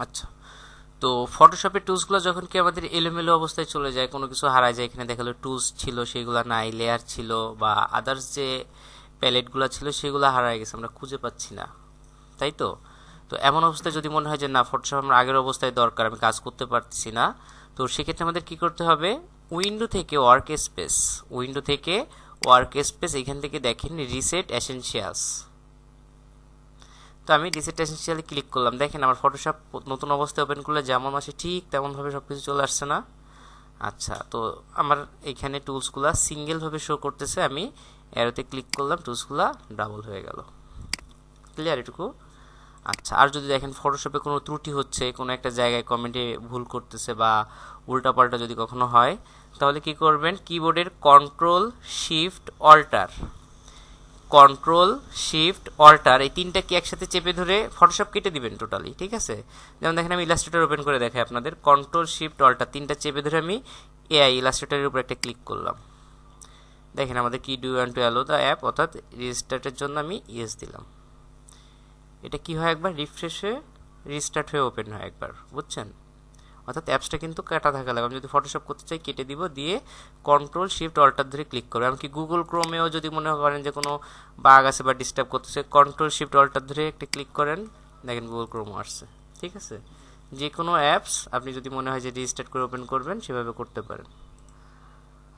আচ্ছা, তো ফটোশপের টুলসগুলো যখন কি আমাদের এলোমেলো অবস্থায় চলে যায়, কোনো কিছু হারায় যায়, এখানে দেখালো টুলস ছিল সেগুলো নাই, লেয়ার ছিল বা আদার্স যে প্যালেটগুলো ছিল সেগুলো হারায় গেছে, আমরা খুঁজে পাচ্ছি না, তাই তো? তো এমন অবস্থায় যদি মনে হয় যে না, ফটোশপ আমার আগের অবস্থায় দরকার, আমি কাজ করতে পারছি না, তো সেক্ষেত্রে আমাদের কি করতে হবে? উইন্ডো থেকে ওয়ার্ক স্পেস এখান থেকে দেখেন রিসেট এসেনশিয়ালস। তো আমি রিসেট এসেনশিয়ালে ক্লিক করলাম, দেখেন আমার ফটোশপ নতুন অবস্থায় ওপেন করলে যেমন আসে ঠিক তেমনভাবে সব কিছু চলে আসছে না? আচ্ছা, তো আমার এখানে টুলসগুলো সিঙ্গেলভাবে শো করতেছে, আমি অ্যারোতে ক্লিক করলাম, টুলসগুলো ডাবল হয়ে গেল। ক্লিয়ার এটুকু? আচ্ছা, আর যদি দেখেন ফটোশপে কোনো ত্রুটি হচ্ছে, কোনো একটা জায়গায় কমেন্টে ভুল করতেছে বা উল্টাপাল্টা যদি কখনো হয়, তাহলে কি করবেন? কিবোর্ডের কন্ট্রোল শিফট অল্টার এই তিনটা কি একসাথে চেপে ধরে ফটোশপ কেটে দিবেন টোটালি, ঠিক আছে? যেমন দেখেন আমি ইলাস্ট্রেটর ওপেন করে দেখাই আপনাদের, কন্ট্রোল শিফট অল্টার তিনটা চেপে ধরে আমি এআই ইলাস্ট্রেটরের উপর একটা ক্লিক করলাম। দেখেন আমাদের কি do want to allow the app, অর্থাৎ রিস্টার্টের জন্য আমি ইয়েস দিলাম। এটা কি হয়, একবার রিফ্রেশে রিস্টার্ট হয়ে ওপেন হয় একবার, বুঝছেন? অর্থাৎ অ্যাপসটা কিন্তু কাটা থাকা লাগে। আমি যদি ফটোশপ করতে চাই কেটে দিব, দিয়ে কন্ট্রোল শিফট অল্টার ধরে ক্লিক করবে। এমনকি গুগল ক্রোমেও যদি মনে করেন যে কোনো বাগ আছে বা ডিস্টার্ব করতেছে, কন্ট্রোল শিফট অল্টার ধরে একটা ক্লিক করেন, দেখেন গুগল ক্রোমও আসছে, ঠিক আছে? যে কোনো অ্যাপস আপনি যদি মনে হয় যে রিস্টার্ট করে ওপেন করবেন, সেভাবে করতে পারেন।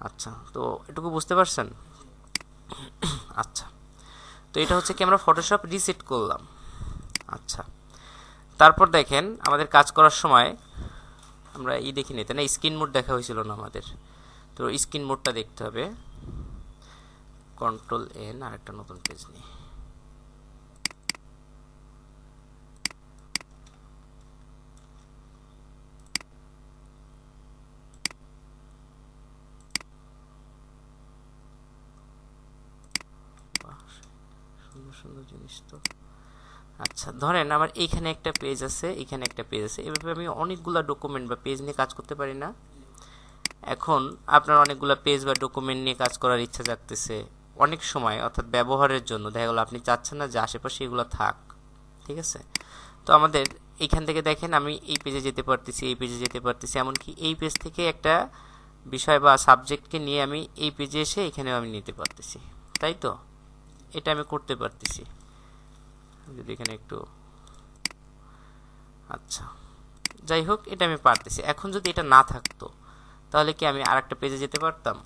আচ্ছা, তো এটুকু বুঝতে পারছেন? আচ্ছা, তো এটা হচ্ছে কি আমরা ফটোশপ রিসেট করলাম। আচ্ছা, তারপর দেখেন আমাদের কাজ করার সময় আমরা দেখি নিতে না, স্ক্রিন মোড দেখা হয়েছিল না আমাদের, তো স্ক্রিন মোডটা দেখতে হবে। কন্ট্রোল N আর একটা নতুন পেজ নিই। সুন্দর সুন্দর জিনিস তো। আচ্ছা, ধরেন আমার এইখানে একটা পেজ আছে, এখানে একটা পেজ আছে, এভাবে আমি অনেকগুলা ডকুমেন্ট বা পেজ নিয়ে কাজ করতে পারি না? এখন আপনার অনেকগুলা পেজ বা ডকুমেন্ট নিয়ে কাজ করার ইচ্ছা জাগতেছে অনেক সময়, অর্থাৎ ব্যবহারের জন্য দেখা গেলো আপনি চাচ্ছেন না যে আশেপাশে এগুলো থাক, ঠিক আছে? তো আমাদের এইখান থেকে দেখেন আমি এই পেজে যেতে পারতেছি, এই পেজে যেতে পারতেছি, এমনকি এই পেজ থেকে একটা বিষয় বা সাবজেক্টকে নিয়ে আমি এই পেজে এসে এখানেও আমি নিতে পারতেছি, তাই তো? এটা আমি করতে পারতেছি যদি এখানে একটু, আচ্ছা যাই হোক, এটা আমি পারতেছি। এখন যদি এটা না থাকতো তাহলে কি আমি আরেকটা পেজে যেতে পারতাম?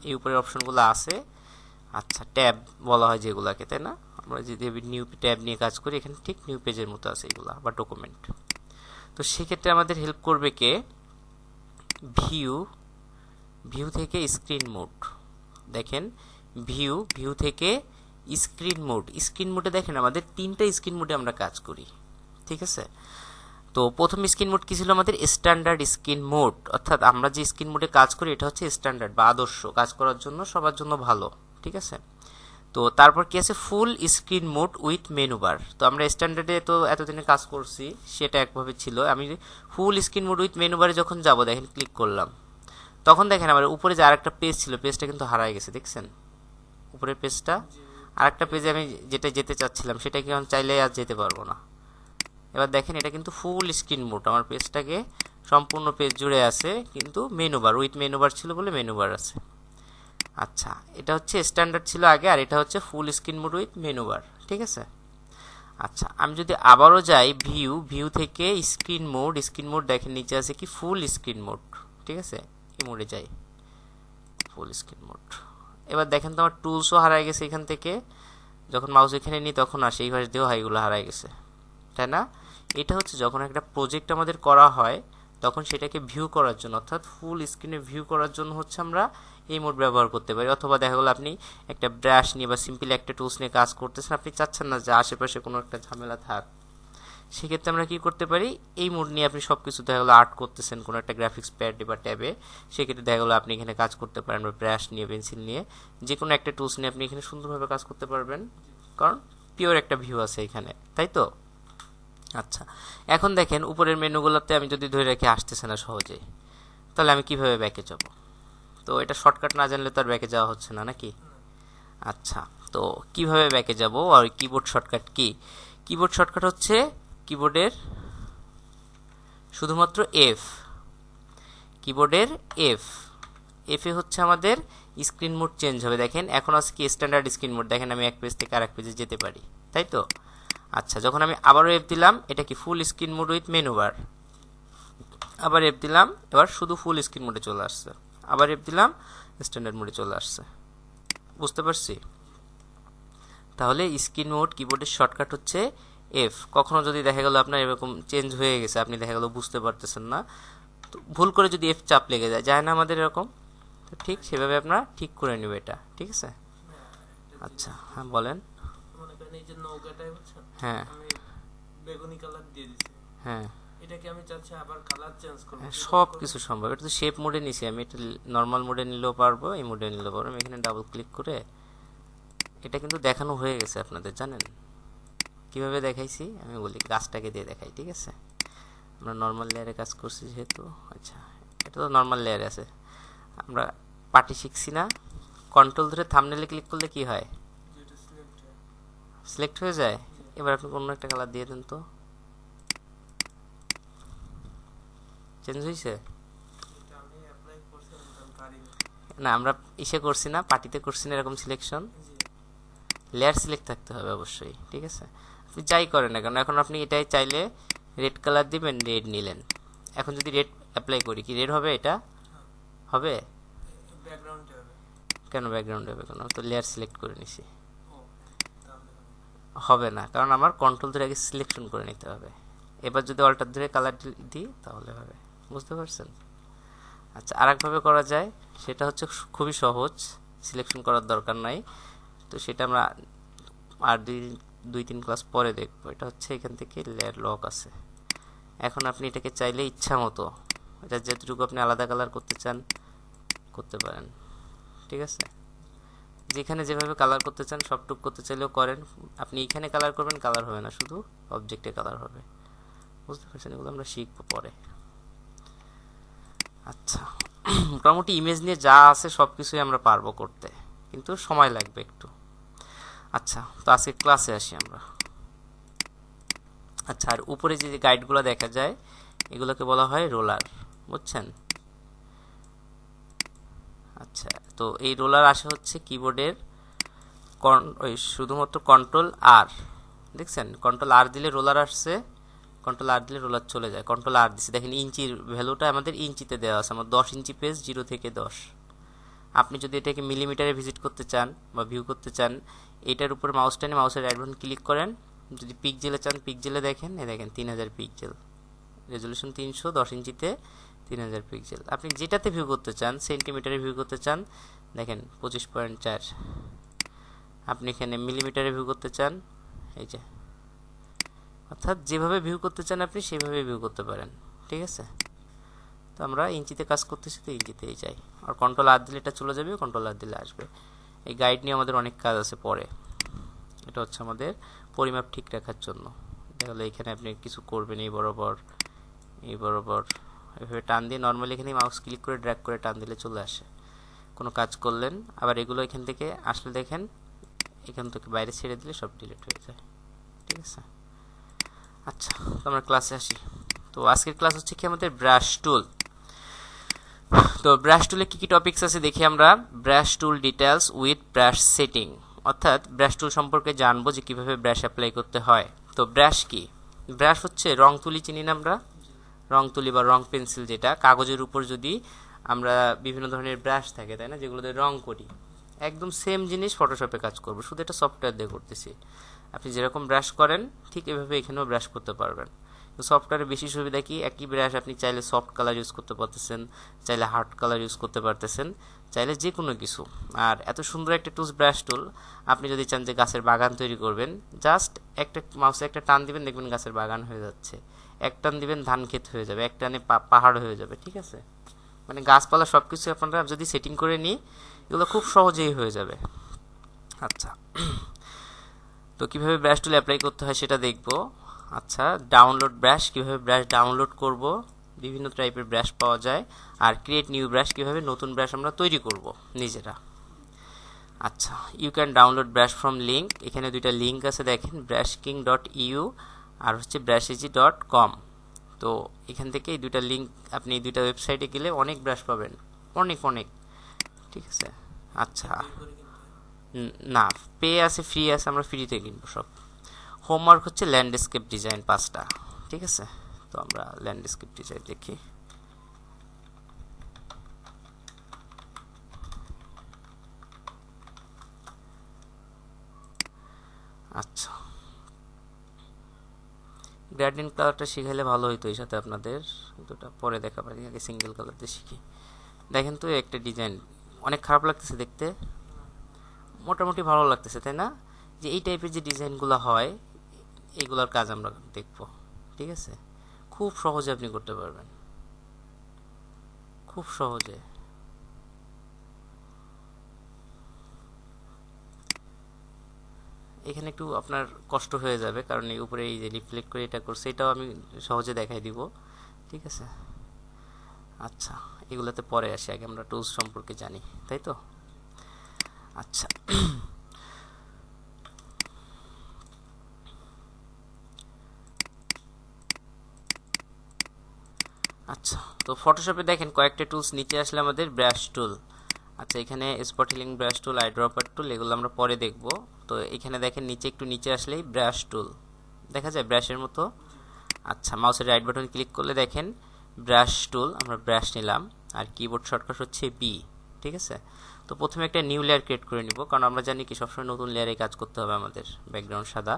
এই উপরের অপশনগুলো আছে, আচ্ছা ট্যাব বলা হয় যেগুলাকে, তাই না? আমরা যদি নিউ ট্যাব নিয়ে কাজ করি, এখানে ঠিক নিউ পেজের মতো আছে এগুলা বা ডকুমেন্ট। তো সেক্ষেত্রে আমাদের হেল্প করবে কে? ভিউ, ভিউ থেকে স্ক্রিন মোড। দেখেন ভিউ থেকে স্ক্রিন মোডে দেখেন আমাদের তিনটা স্ক্রিন মোডে আমরা কাজ করি, ঠিক আছে? তো প্রথম স্ক্রিন মোড কি ছিল আমাদের? স্ট্যান্ডার্ড স্ক্রিন মোড, অর্থাৎ আমরা যে স্ক্রিন মোডে কাজ করি এটা হচ্ছে স্ট্যান্ডার্ড বা আদর্শ, কাজ করার জন্য সবার জন্য ভালো, ঠিক আছে? তো তারপর কি আছে? Full screen mode with menu bar. তো আমরা স্ট্যান্ডার্ডে তো এতদিনে কাজ করছি, সেটা একভাবে ছিল। আমি full screen mode with menu বারে যখন যাব, দেখেন ক্লিক করলাম, তখন দেখেন আমার উপরে যে আরেকটা পেজ ছিল, পেজটা কিন্তু হারায় গেছে, দেখছেন উপরের পেজটা? আরেকটা পেজে আমি যেটা যেতে চাচ্ছিলাম সেটা কি আমি চাইলে আর যেতে পারবো না। এবার দেখেন এটা কিন্তু ফুল স্ক্রিন মোড, আমার পেজটাকে সম্পূর্ণ পেজ জুড়ে আছে, কিন্তু menu bar with menu bar ছিল বলে মেনু বার আছে। আচ্ছা, এটা হচ্ছে স্ট্যান্ডার্ড ছিল আগে, আর এটা হচ্ছে full screen mode with menu bar, ঠিক আছে? আচ্ছা, আমি যদি আবারও যাই ভিউ থেকে স্ক্রিন মোড দেখেন নিচে আছে কি? ফুল স্ক্রিন মোড, ঠিক আছে? এই মোডে যাই, ফুল স্ক্রিন মোড। এবার দেখেন তো আমার টুলসও হারায় গেছে এখান থেকে, যখন মাউস এখানে নিই তখন আসে, এই পাশ দিয়েও এগুলো হারায় গেছে, তাই না? এটা হচ্ছে যখন একটা প্রজেক্ট আমাদের করা হয় তখন সেটাকে ভিউ করার জন্য, অর্থাৎ ফুল স্ক্রিনে ভিউ করার জন্য হচ্ছে আমরা এই মোড ব্যবহার করতে পারি। অথবা দেখা গেলো আপনি একটা ব্রাশ নিয়ে বা সিম্পল একটা টুলস নিয়ে কাজ করতেছেন, আপনি চাচ্ছেন না যে আশেপাশে কোনো একটা ঝামেলা থাক, সেক্ষেত্রে আমরা কি করতে পারি? এই মোড নিয়ে আপনি সব কিছু দেখা গেলো আর্ট করতেছেন কোনো একটা গ্রাফিক্স প্যাড বা ট্যাবে, সেক্ষেত্রে দেখা গেলো আপনি এখানে কাজ করতে পারেন, বা ব্রাশ নিয়ে পেন্সিল নিয়ে যে কোনো একটা টুলস নিয়ে আপনি এখানে সুন্দরভাবে কাজ করতে পারবেন, কারণ পিওর একটা ভিউ আছে এখানে, তাই তো? আচ্ছা, এখন দেখেন উপরের মেনুগুলোতে আমি যদি ধরে রাখি আসতেছে না সহজে, তাহলে আমি কিভাবে ব্যাকে যাব? তো এটা শর্টকাট না জানলে তো আর ব্যাকে যাওয়া হচ্ছে না, নাকি? আচ্ছা, তো কিভাবে ব্যাকে যাব? আর keyboard shortcut key? Keyboard shortcut হচ্ছে কিবোর্ডের শুধুমাত্র এফ, কিবোর্ডের এফ, এফে হচ্ছে আমাদের স্ক্রিন মোড চেঞ্জ হবে। দেখেন এখন আছে কি স্ট্যান্ডার্ড স্ক্রিন মোড, দেখেন আমি এক পেজ থেকে আরেক পেজে যেতে পারি, তাই তো? আচ্ছা, যখন আমি আবারও এফ দিলাম, এটা কি full screen mode with menu bar, আবার এফ দিলাম, এবার শুধু ফুল স্ক্রিন মোডে চলে আসছে, আবার এফ দিলাম, স্ট্যান্ডার্ড মোডে চলে আসছে। বুঝতে পারছি? তাহলে স্ক্রিন মোড কিবোর্ডের শর্টকাট হচ্ছে এফ। কখনো যদি দেখা গেল আপনার এরকম চেঞ্জ হয়ে গেছে, আপনি দেখা গেল বুঝতে পারতেছেন না, তো ভুল করে যদি এফ চাপ লেগে যায় না আমাদের এরকম, তো ঠিক সেভাবে আপনারা ঠিক করে নেবে এটা, ঠিক আছে? আচ্ছা, হ্যাঁ বলেন। মনে করেন এই যে নৌকাটাই বুঝছেন, হ্যাঁ আমি বেগুনি কালার দিয়ে দিছি, হ্যাঁ, এটাকে আমি চাচ্ছি আবার কালার চেঞ্জ করব, সব কিছু সম্ভব। এটা তো শেপ মোডে নিছি আমি, এটা নর্মাল মোডে নিলেও পারবো, এই মোডে নিলেও পারবো। আমি এখানে ডাবল ক্লিক করে এটা কিন্তু দেখানো হয়ে গেছে আপনাদের, জানেন কিভাবে দেখাইছি? আমি বলি গাছটাকে দিয়ে দেখাই, ঠিক আছে? আমরা নর্মাল লেয়ারে কাজ করছি যেহেতু, আচ্ছা এটা তো নর্মাল লেয়ারে আছে, আমরা পার্টি শিখছি না, কন্ট্রোল ধরে থাম্বনেলে ক্লিক করলে কি হয়? যেটা সিলেক্ট হয়ে যায়। এবার আপনি অন্য একটা কালার দিয়ে দেন তো, চেঞ্জ হয়েছে? এটা আমি অ্যাপ্লাই করছি, আমি পারি না, আমরা ইসে করছি না, পার্টিতে করছি না এরকম সিলেকশন, লেয়ার সিলেক্ট থাকতে হবে অবশ্যই, ঠিক আছে? আপনি যাই করেন না কেন, এখন আপনি এটাই চাইলে রেড কালার দিবেন, রেড নিলেন। এখন যদি রেড অ্যাপ্লাই করি, কি রেড হবে? এটা হবে? ব্যাকগ্রাউন্ডে হবে। কেন ব্যাকগ্রাউন্ড হবে? কেন? তো লেয়ার সিলেক্ট করে নিছি, ও তাহলে হবে না, কারণ আমার কন্ট্রোল ধরে আগে সিলেকশন করে নিতে হবে। এবার যদি অল্টার ধরে কালার দিই তাহলে হবে। বুঝতে পারছেন? আচ্ছা, আরেকভাবে করা যায়, সেটা হচ্ছে খুবই সহজ, সিলেকশন করার দরকার নাই, তো সেটা আমরা আর দুই তিন ক্লাস পরে দেখবো। এটা হচ্ছে এখান থেকে লেয়ার লক আছে। এখন আপনি এটাকে চাইলে ইচ্ছা মতো, এটা যেটুকু আপনি আলাদা কালার করতে চান করতে পারেন, ঠিক আছে? যেখানে যেভাবে কালার করতে চান সবটুক করতে চাইলেও করেন। আপনি এখানে কালার করবেন, কালার হবে না, শুধু অবজেক্টে কালার হবে। বুঝতে পারছেন? এগুলো আমরা শিখবো পরে। আচ্ছা, মোটামুটি ইমেজ নিয়ে যা আছে সব কিছুই আমরা পারবো করতে, কিন্তু সময় লাগবে একটু। আচ্ছা, তো আজকে ক্লাসে আসি আমরা। আচ্ছা, আর উপরে যে গাইডগুলো দেখা যায় এগুলোকে বলা হয় রোলার, বুঝছেন? আচ্ছা, তো এই রোলার আসে হচ্ছে কিবোর্ডের ওই শুধুমাত্র কন্ট্রোল আর, দেখছেন কন্ট্রোল আর দিলে রোলার আসছে, কন্ট্রোল আর দিলে রোলার চলে যায়। কন্ট্রোল আর দিচ্ছে, দেখেন ইঞ্চির ভ্যালুটা আমাদের ইঞ্চিতে দেওয়া আছে, আমার 10 ইঞ্চি পেজ 0 থেকে 10। আপনি যদি এটাকে মিলিমিটারে ভিজিট করতে চান বা ভিউ করতে চান, এটার উপর মাউস টেনে মাউসের রাইট বাটন ক্লিক করেন। যদি পিক্সেলে চান পিক্সেলে দেখেন, এই দেখেন 3000 পিক্সেল, রেজলিউশন 300, 10 ইঞ্চিতে 3000 পিক্সেল। আপনি যেটাতে ভিউ করতে চান, সেন্টিমিটারে ভিউ করতে চান, দেখেন 25.4। আপনি এখানে মিলিমিটারে ভিউ করতে চান, এই যে, অর্থাৎ যেভাবে ভিউ করতে চান আপনি সেভাবে ভিউ করতে পারেন, ঠিক আছে? তো আমরা ইঞ্চিতে কাজ করতেছি, তো ইঞ্চিতেই যাই। আর কন্ট্রোল আর দিলে এটা চলে যাবে, কন্ট্রোল আর দিলে আসবে। এই গাইড নিয়ে আমাদের অনেক কাজ আছে পরে। এটা হচ্ছে আমাদের পরিমাপ ঠিক রাখার জন্য। তাহলে এখানে আপনি কিছু করবেন, এই বরাবর এভাবে টান দিয়ে নর্মালি এখানে মাউস ক্লিক করে ড্র্যাগ করে টান দিলে চলে আসে। কোনো কাজ করলেন, আবার এগুলো এখান থেকে আসলে দেখেন এখান থেকে বাইরে ছেড়ে দিলে সব ডিলিট হয়ে যায়, ঠিক আছে? আচ্ছা, তো আমরা ক্লাসে আসি। তো আজকের ক্লাস হচ্ছে কি আমাদের ব্রাশ টুল। তো ব্রাশ টুলে কি কি টপিকস আছে দেখি আমরা। Brush tool details with brush setting, অর্থাৎ ব্রাশ টুল সম্পর্কে জানবো যে কিভাবে ব্রাশ অ্যাপ্লাই করতে হয়। তো ব্রাশ কি? ব্রাশ হচ্ছে রং তুলি, চিনি না আমরা? রং তুলি বা রং পেন্সিল, যেটা কাগজের উপর যদি আমরা বিভিন্ন ধরনের ব্রাশ থাকে, তাই না, যেগুলোতে রং করি, একদম সেম জিনিস ফটোশপে কাজ করবো, শুধু এটা সফটওয়্যার দিয়ে করতেছি। আপনি যেরকম ব্রাশ করেন ঠিক এভাবে এখানেও ব্রাশ করতে পারবেন। তো সফটওয়্যারের বেশি সুবিধা কি, একই ব্রাশ আপনি চাইলে সফট কালার ইউজ করতে পারতেছেন, চাইলে হার্ড কালার ইউজ করতে পারতেছেন, চাইলে যে কোনো কিছু। আর এত সুন্দর একটা টুলস ব্রাশ টুল, আপনি যদি চান যে গাছের বাগান তৈরি করবেন, জাস্ট একটা মাউসে একটা টান দিবেন, দেখবেন গাছের বাগান হয়ে যাচ্ছে। এক টান দিবেন ধান ক্ষেত হয়ে যাবে, এক টানে পাহাড় হয়ে যাবে, ঠিক আছে? মানে গাছপালা সব কিছু আপনারা যদি সেটিং করে নিই, এগুলো খুব সহজেই হয়ে যাবে। আচ্ছা, তো কিভাবে ব্রাশ টুল অ্যাপ্লাই করতে হয় সেটা দেখব। আচ্ছা, ডাউনলোড ব্রাশ, কিভাবে ব্রাশ ডাউনলোড করব, বিভিন্ন টাইপের ব্রাশ পাওয়া যায়। আর ক্রিয়েট নিউ ব্রাশ, কিভাবে নতুন ব্রাশ আমরা তৈরি করব নিজেরা। আচ্ছা, you can download brush from link, এখানে দুইটা লিঙ্ক আছে দেখেন, brushking.eu আর হচ্ছে brushag.com। তো তো এখান থেকে এই দুইটা লিঙ্ক, আপনি এই দুইটা ওয়েবসাইটে গেলে অনেক ব্রাশ পাবেন, অনেক অনেক। ঠিক আছে, আচ্ছা না, পে আছে, ফ্রি আছে, আমরা ফ্রিতে কিনবো সব। হোমওয়ার্ক হচ্ছে ল্যান্ডস্কেপ ডিজাইন 5টা। ঠিক আছে, তো আমরা ল্যান্ডস্কেপ ডিজাইন দেখি। আচ্ছা, গ্রেডিয়েন্ট কালারটা শিখাইলে ভালো হইতো এই সাথে আপনাদের, দুটা পরে দেখাবো, আগে সিঙ্গেল কালার দিয়ে শিখি। দেখেন তো একটা ডিজাইন অনেক খারাপ লাগতেছে দেখতে, মোটামুটি ভালো লাগতেছে তাই না? যে এই টাইপের যে ডিজাইনগুলো হয় এইগুলোর কাজ আমরা দেখব। ঠিক আছে, খুব সহজে আপনি করতে পারবেন, খুব সহজে। এখানে একটু আপনার কষ্ট হয়ে যাবে, কারণ এই উপরে এই যে রিফ্লেক্ট করে এটা করছে, এটাও আমি সহজে দেখাই দিব। ঠিক আছে, আচ্ছা এগুলোতে পরে আসি, আগে আমরা টুলস সম্পর্কে জানি, তাই তো? আচ্ছা, আচ্ছা তো ফটোশপে দেখেন কয়েকটা টুলস নিচে আসলে আমাদের ব্রাশ টুল। আচ্ছা, এখানে spot healing brush tool, eyedropper tool, এগুলো আমরা পরে দেখব। তো এখানে দেখেন নিচে একটু নিচে আসলেই ব্রাশ টুল দেখা যায় ব্রাশের মতো। আচ্ছা, মাউসের রাইট বাটন ক্লিক করলে দেখেন ব্রাশ টুল, আমরা ব্রাশ নিলাম, আর কিবোর্ড শর্টকাট হচ্ছে বি। ঠিক আছে, তো প্রথমে একটা নিউ লেয়ার ক্রিয়েট করে নিব, কারণ আমরা জানি কি সবসময় নতুন লেয়ারে কাজ করতে হবে আমাদের, ব্যাকগ্রাউন্ড সাদা।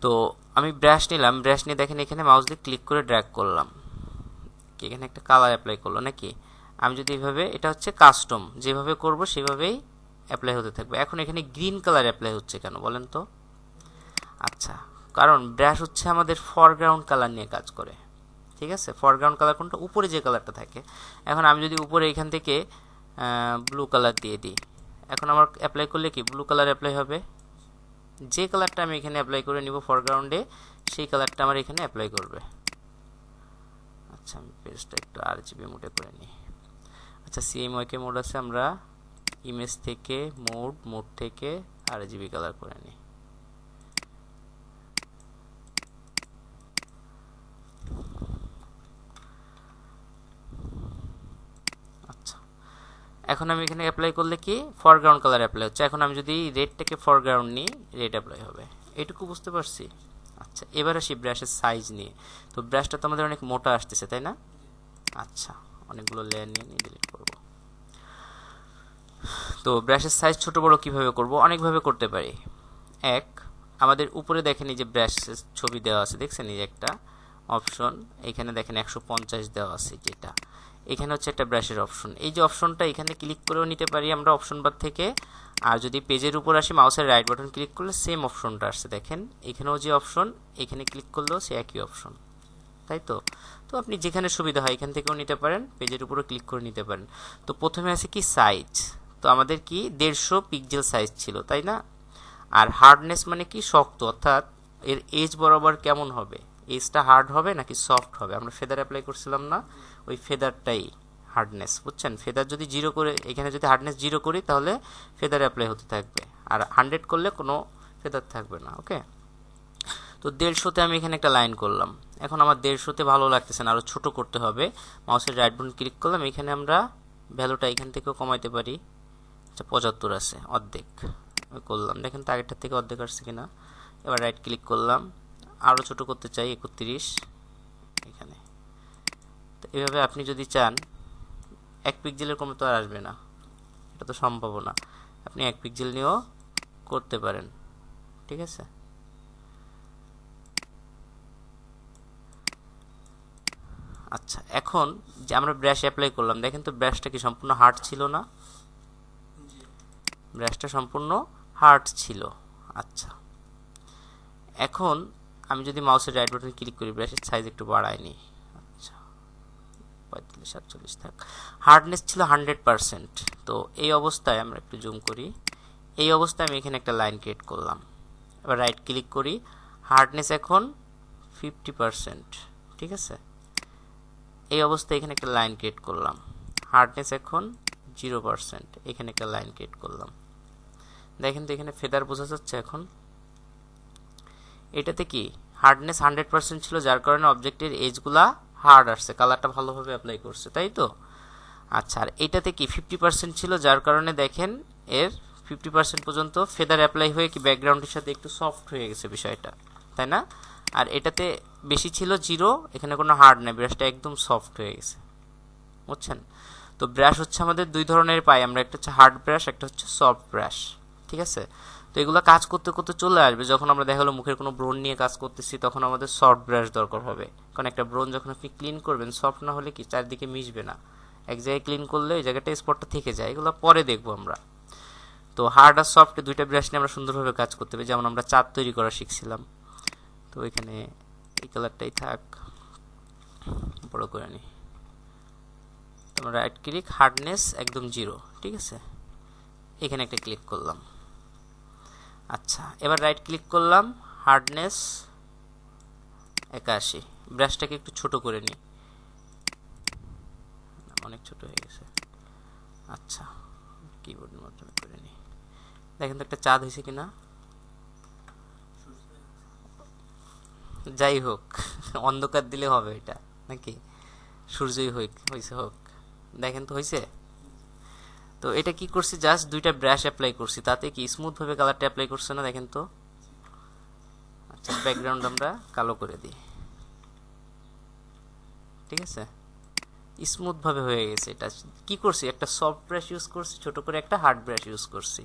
তো আমি ব্রাশ নিলাম, ব্রাশ নিয়ে দেখেন এখানে মাউস দিয়ে ক্লিক করে ড্র্যাগ করলাম, এখানে একটা কালার অ্যাপ্লাই করলো নাকি। আমি যদি এইভাবে, এটা হচ্ছে কাস্টম, যেভাবে করব সেভাবেই অ্যাপ্লাই হতে থাকবে। এখন এখানে গ্রিন কালার অ্যাপ্লাই হচ্ছে কেন বলেন তো? আচ্ছা, কারণ ব্রাশ হচ্ছে আমাদের ফরগ্রাউন্ড কালার নিয়ে কাজ করে। ঠিক আছে, ফরগ্রাউন্ড কালার কোনটা? উপরে যে কালারটা থাকে। এখন আমি যদি উপরে এখান থেকে ব্লু কালার দিয়ে দিই, এখন আমার অ্যাপ্লাই করলে কি ব্লু কালার অ্যাপ্লাই হবে? যে কালারটা আমি এখানে অ্যাপ্লাই করে নিব ফরগ্রাউন্ডে, সেই কালারটা আমার এখানে অ্যাপ্লাই করবে। আচ্ছা, আমি পেজটা একটু আরজিবি মোডে করে নিই। আচ্ছা, সিএমওয়াইকে মোড আছে, আমরা ইমেজ থেকে মোড থেকে আরজিবি কালার করে নিই। আচ্ছা, এখন আমি এখানে অ্যাপ্লাই করলে কি ফরগ্রাউন্ড কালার অ্যাপ্লাই হচ্ছে। এখন আমি যদি রেডটাকে ফরগ্রাউন্ড নিই, রেড অ্যাপ্লাই হবে। এইটুকু বুঝতে পারছি। আচ্ছা, এবার আসি ব্রাশের সাইজ নিয়ে। তো ব্রাশটা তো আমাদের অনেক মোটা আসতেছে তাই না? আচ্ছা, অনেকগুলো লেয়ার নিয়ে ডিলিট করব। তো ব্রাশের সাইজ ছোট বড় কিভাবে করব? অনেকভাবে করতে পারি। এক, আমাদের উপরে দেখেন এই যে ব্রাশের ছবি দেওয়া আছে, দেখছেন এই যে একটা অপশন, এখানে দেখেন 150 দেওয়া আছে, যেটা এখানে হচ্ছে একটা ব্রাশের অপশন। এই যে অপশনটা এখানে ক্লিক করেও নিতে পারি আমরা অপশন বার থেকে। আর যদি পেজের উপর আসি, মাউসের রাইট বাটন ক্লিক করলে সেম অপশনটা আসছে, দেখেন এখানেও যে অপশন, এখানে ক্লিক করলেও সে একই অপশন, তাই তো? তো আপনি যেখানে সুবিধা হয় এখান থেকেও নিতে পারেন, পেজের উপরে ক্লিক করে নিতে পারেন। তো প্রথমে আছে কি সাইজ, তো আমাদের কি 150 পিক্সেল সাইজ ছিল তাই না? আর হার্ডনেস মানে কি শক্ত, অর্থাৎ এর এজ বরাবর কেমন হবে, এজটা হার্ড হবে নাকি সফট হবে। আমরা ফেদার অ্যাপ্লাই করছিলাম না, ওই ফেদারটাই হার্ডনেস, বুঝছেন? ফেদার যদি 0 করে, এখানে যদি হার্ডনেস 0 করি তাহলে ফেদার অ্যাপ্লাই হতে থাকবে, আর 100 করলে কোনো ফেদার থাকবে না। ওকে, তো 150-তে আমি এখানে একটা লাইন করলাম। এখন আমার 150-তে ভালো লাগতেছে না, আরও ছোট করতে হবে। মাউসের রাইট বাটন ক্লিক করলাম, এখানে আমরা ভ্যালুটা এখান থেকেও কমাইতে পারি। আচ্ছা, 75 আছে, অর্ধেক করলাম, দেখেন তো আগেরটার থেকে অর্ধেক আসছে কিনা। এবার রাইট ক্লিক করলাম, আরও ছোট করতে চাই 31 এখানে। তো এভাবে আপনি যদি চান 1 পিক্সেলের কমে তো আর আসবে না, এটা তো সম্ভব না। আপনি 1 পিক্সেল নিয়েও করতে পারেন। ঠিক আছে, আচ্ছা এখন যে আমরা ব্রাশ অ্যাপ্লাই করলাম, দেখেন তো ব্রাশটা কি সম্পূর্ণ হার্ড ছিল না? ব্রাশটা সম্পূর্ণ হার্ড ছিল। আচ্ছা, এখন আমি যদি মাউসের রাইট বাটন ক্লিক করি, ব্রাশের সাইজ একটু বাড়াই নি। আচ্ছা, 45-47 থাক। হার্ডনেস ছিল 100%। তো এই অবস্থায় আমরা একটু জুম করি, এই অবস্থায় আমি এখানে একটা লাইন ক্রিয়েট করলাম। এবার রাইট ক্লিক করি, হার্ডনেস এখন 50%। ঠিক আছে, এই অবস্থায় এখানে একটা লাইন ক্রিয়েট করলাম, হার্ডনেস এখন 0%, এখানে একটা লাইন ক্রিয়েট করলাম। দেখেন তো এখানে ফেদার বোঝা যাচ্ছে। এখন এটাতে কি হার্ডনেস 100% ছিল, যার কারণে অবজেক্টের এজগুলা হার্ড আসছে, কালারটা ভালোভাবে অ্যাপ্লাই করছে, তাই তো? আচ্ছা, আর এটাতে কি 50% ছিল, যার কারণে দেখেন এর 50% পর্যন্ত ফেদার অ্যাপ্লাই হয়ে কি ব্যাকগ্রাউন্ডের সাথে একটু সফট হয়ে গেছে বিষয়টা, তাই না? আর এটাতে বেশি ছিল 0, এখানে কোনো হার্ড নেই, ব্রাশটা একদম সফট হয়ে গেছে, বুঝছেন? তো ব্রাশ হচ্ছে আমাদের দুই ধরনের পাই আমরা, একটা হচ্ছে হার্ড ব্রাশ, একটা হচ্ছে সফট ব্রাশ, ঠিক আছে? তো এগুলো কাজ করতে করতে চলে আসবে, যখন আমরা দেখা গেলো মুখের কোনো ব্রণ নিয়ে কাজ করতেছি, তখন আমাদের সফট ব্রাশ দরকার হবে, কারণ একটা ব্রণ যখন আপনি ক্লিন করবেন, সফট না হলে কি চারদিকে মিশবে না, এক জায়গায় ক্লিন করলে ওই জায়গাটা স্পটটা থেকে যায়, এগুলো পরে দেখবো আমরা। তো হার্ড আর সফট দুইটা ব্রাশ নিয়ে আমরা সুন্দরভাবে কাজ করতে হবে, যেমন আমরা চাপ তৈরি করা শিখছিলাম। তো এখানে এই কালারটাই থাক, বড় করে নিই। তোমরা রাইট ক্লিক, হার্ডনেস একদম 0, ঠিক আছে? এখানে একটা ক্লিক করলাম। আচ্ছা, এবার রাইট ক্লিক করলাম, হার্ডনেস 81, ব্রাশটাকে একটু ছোট করে নিই, অনেক ছোট হয়ে গেছে। আচ্ছা, কিবোর্ডের মাধ্যমে করে নিই। দেখেন তো একটা চাঁদ হয়েছে কিনা। যাই হোক, অন্ধকার দিলে হবে এটা নাকি, সূর্যই হয়েছে হোক, দেখেন তো হয়েছে। তো এটা কি করছি, জাস্ট দুইটা ব্রাশ অ্যাপ্লাই করছি, তাতে কি স্মুথ ভাবে কালারটা অ্যাপ্লাই করছে না, দেখেন তো। আচ্ছা, ব্যাকগ্রাউন্ড আমরা কালো করে দিই, ঠিক আছে? স্মুথ ভাবে হয়ে গেছে। এটা কি করছি, একটা সফট ব্রাশ ইউজ করছি, ছোট করে একটা হার্ড ব্রাশ ইউজ করছি।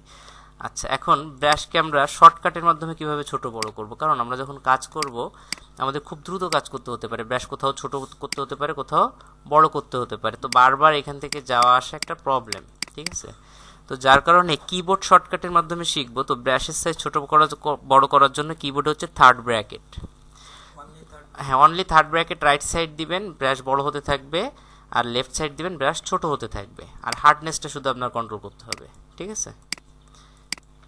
আচ্ছা, এখন ব্রাশকে আমরা শর্টকাটের মাধ্যমে কিভাবে ছোট বড় করব, কারণ আমরা যখন কাজ করব আমাদের খুব দ্রুত কাজ করতে হতে পারে, ব্রাশ কোথাও ছোট করতে হতে পারে, কোথাও বড় করতে হতে পারে, তো বারবার এখান থেকে যাওয়া আসা একটা প্রবলেম, ঠিক আছে? তো যার কারণে কিবোর্ড শর্টকাটের মাধ্যমে শিখবো। তো ব্রাশের সাইজ ছোট বড় করার জন্য কিবোর্ড হচ্ছে থার্ড ব্র্যাকেট। হ্যাঁ, only third bracket right side দিবেন, ব্রাশ বড় হতে থাকবে, আর লেফট সাইড দিবেন, ব্রাশ ছোট হতে থাকবে, আর হার্ডনেসটা শুধু আপনার কন্ট্রোল করতে হবে, ঠিক আছে?